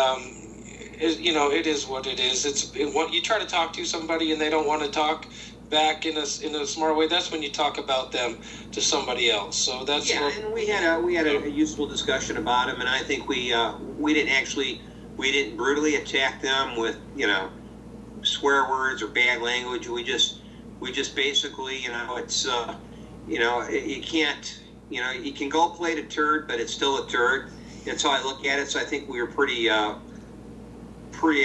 it is what it is. You try to talk to somebody and they don't want to talk back in a smart way. That's when you talk about them to somebody else. So that's
and we had a useful discussion about him, and I think we didn't brutally attack them with swear words or bad language. We just basically it's you can't you can gold plate a turd, but it's still a turd. That's how I look at it. So I think we were pretty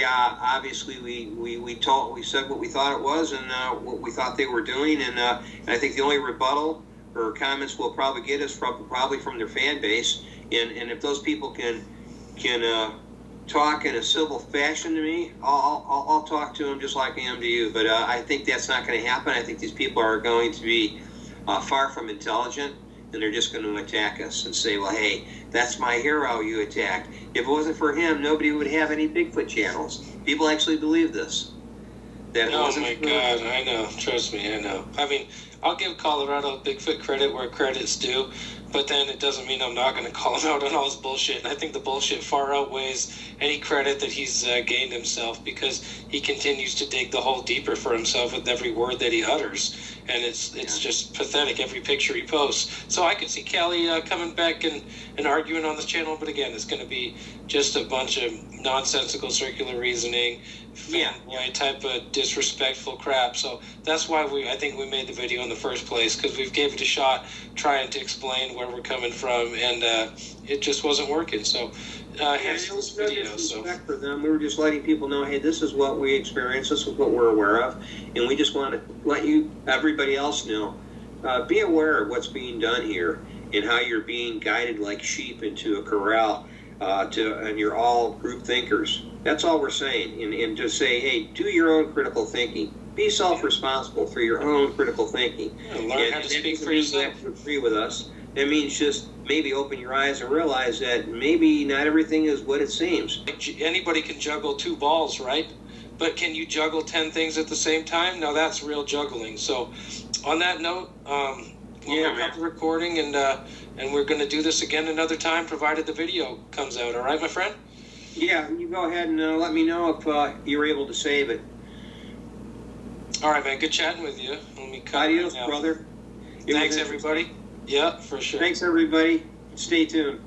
obviously we said what we thought it was and what we thought they were doing, and I think the only rebuttal or comments we'll probably get is probably from their fan base, and if those people can talk in a civil fashion to me, I'll talk to them just like I am to you. But I think that's not going to happen. I think these people are going to be far from intelligent, and they're just going to attack us and say, well, hey, that's my hero you attacked. If it wasn't for him, nobody would have any Bigfoot channels. People actually believe this.
Oh my God, I know. Trust me, I know. I mean, I'll give Colorado Bigfoot credit where credit's due, but then it doesn't mean I'm not going to call him out on all his bullshit. And I think the bullshit far outweighs any credit that he's gained himself, because he continues to dig the hole deeper for himself with every word that he utters. And it's just pathetic, every picture he posts. So I could see Callie coming back and arguing on this channel, but again, it's going to be just a bunch of nonsensical circular reasoning, fanboy type of disrespectful crap. So that's why I think we made the video in the first place, because we gave it a shot trying to explain where we're coming from, and it just wasn't working. So hence this video. So
for them, we were just letting people know, hey, this is what we experienced, this is what we're aware of, and we just want to let everybody else know. Be aware of what's being done here and how you're being guided like sheep into a corral. And you're all group thinkers. That's all we're saying. And just say, hey, do your own critical thinking. Be self-responsible for your own critical thinking.
Learn how to speak for yourself.
To agree with us. That means just maybe open your eyes and realize that maybe not everything is what it seems.
Anybody can juggle 2 balls, right? But can you juggle 10 things at the same time? Now that's real juggling. So on that note, we'll have the recording, and we're going to do this again another time, provided the video comes out. All right, my friend?
Yeah, you go ahead and let me know if you're able to save it.
All right, man. Good chatting with you. Let me cut
Adios,
right now.
brother.
Thanks, everybody. Yeah, for sure.
Thanks, everybody. Stay tuned.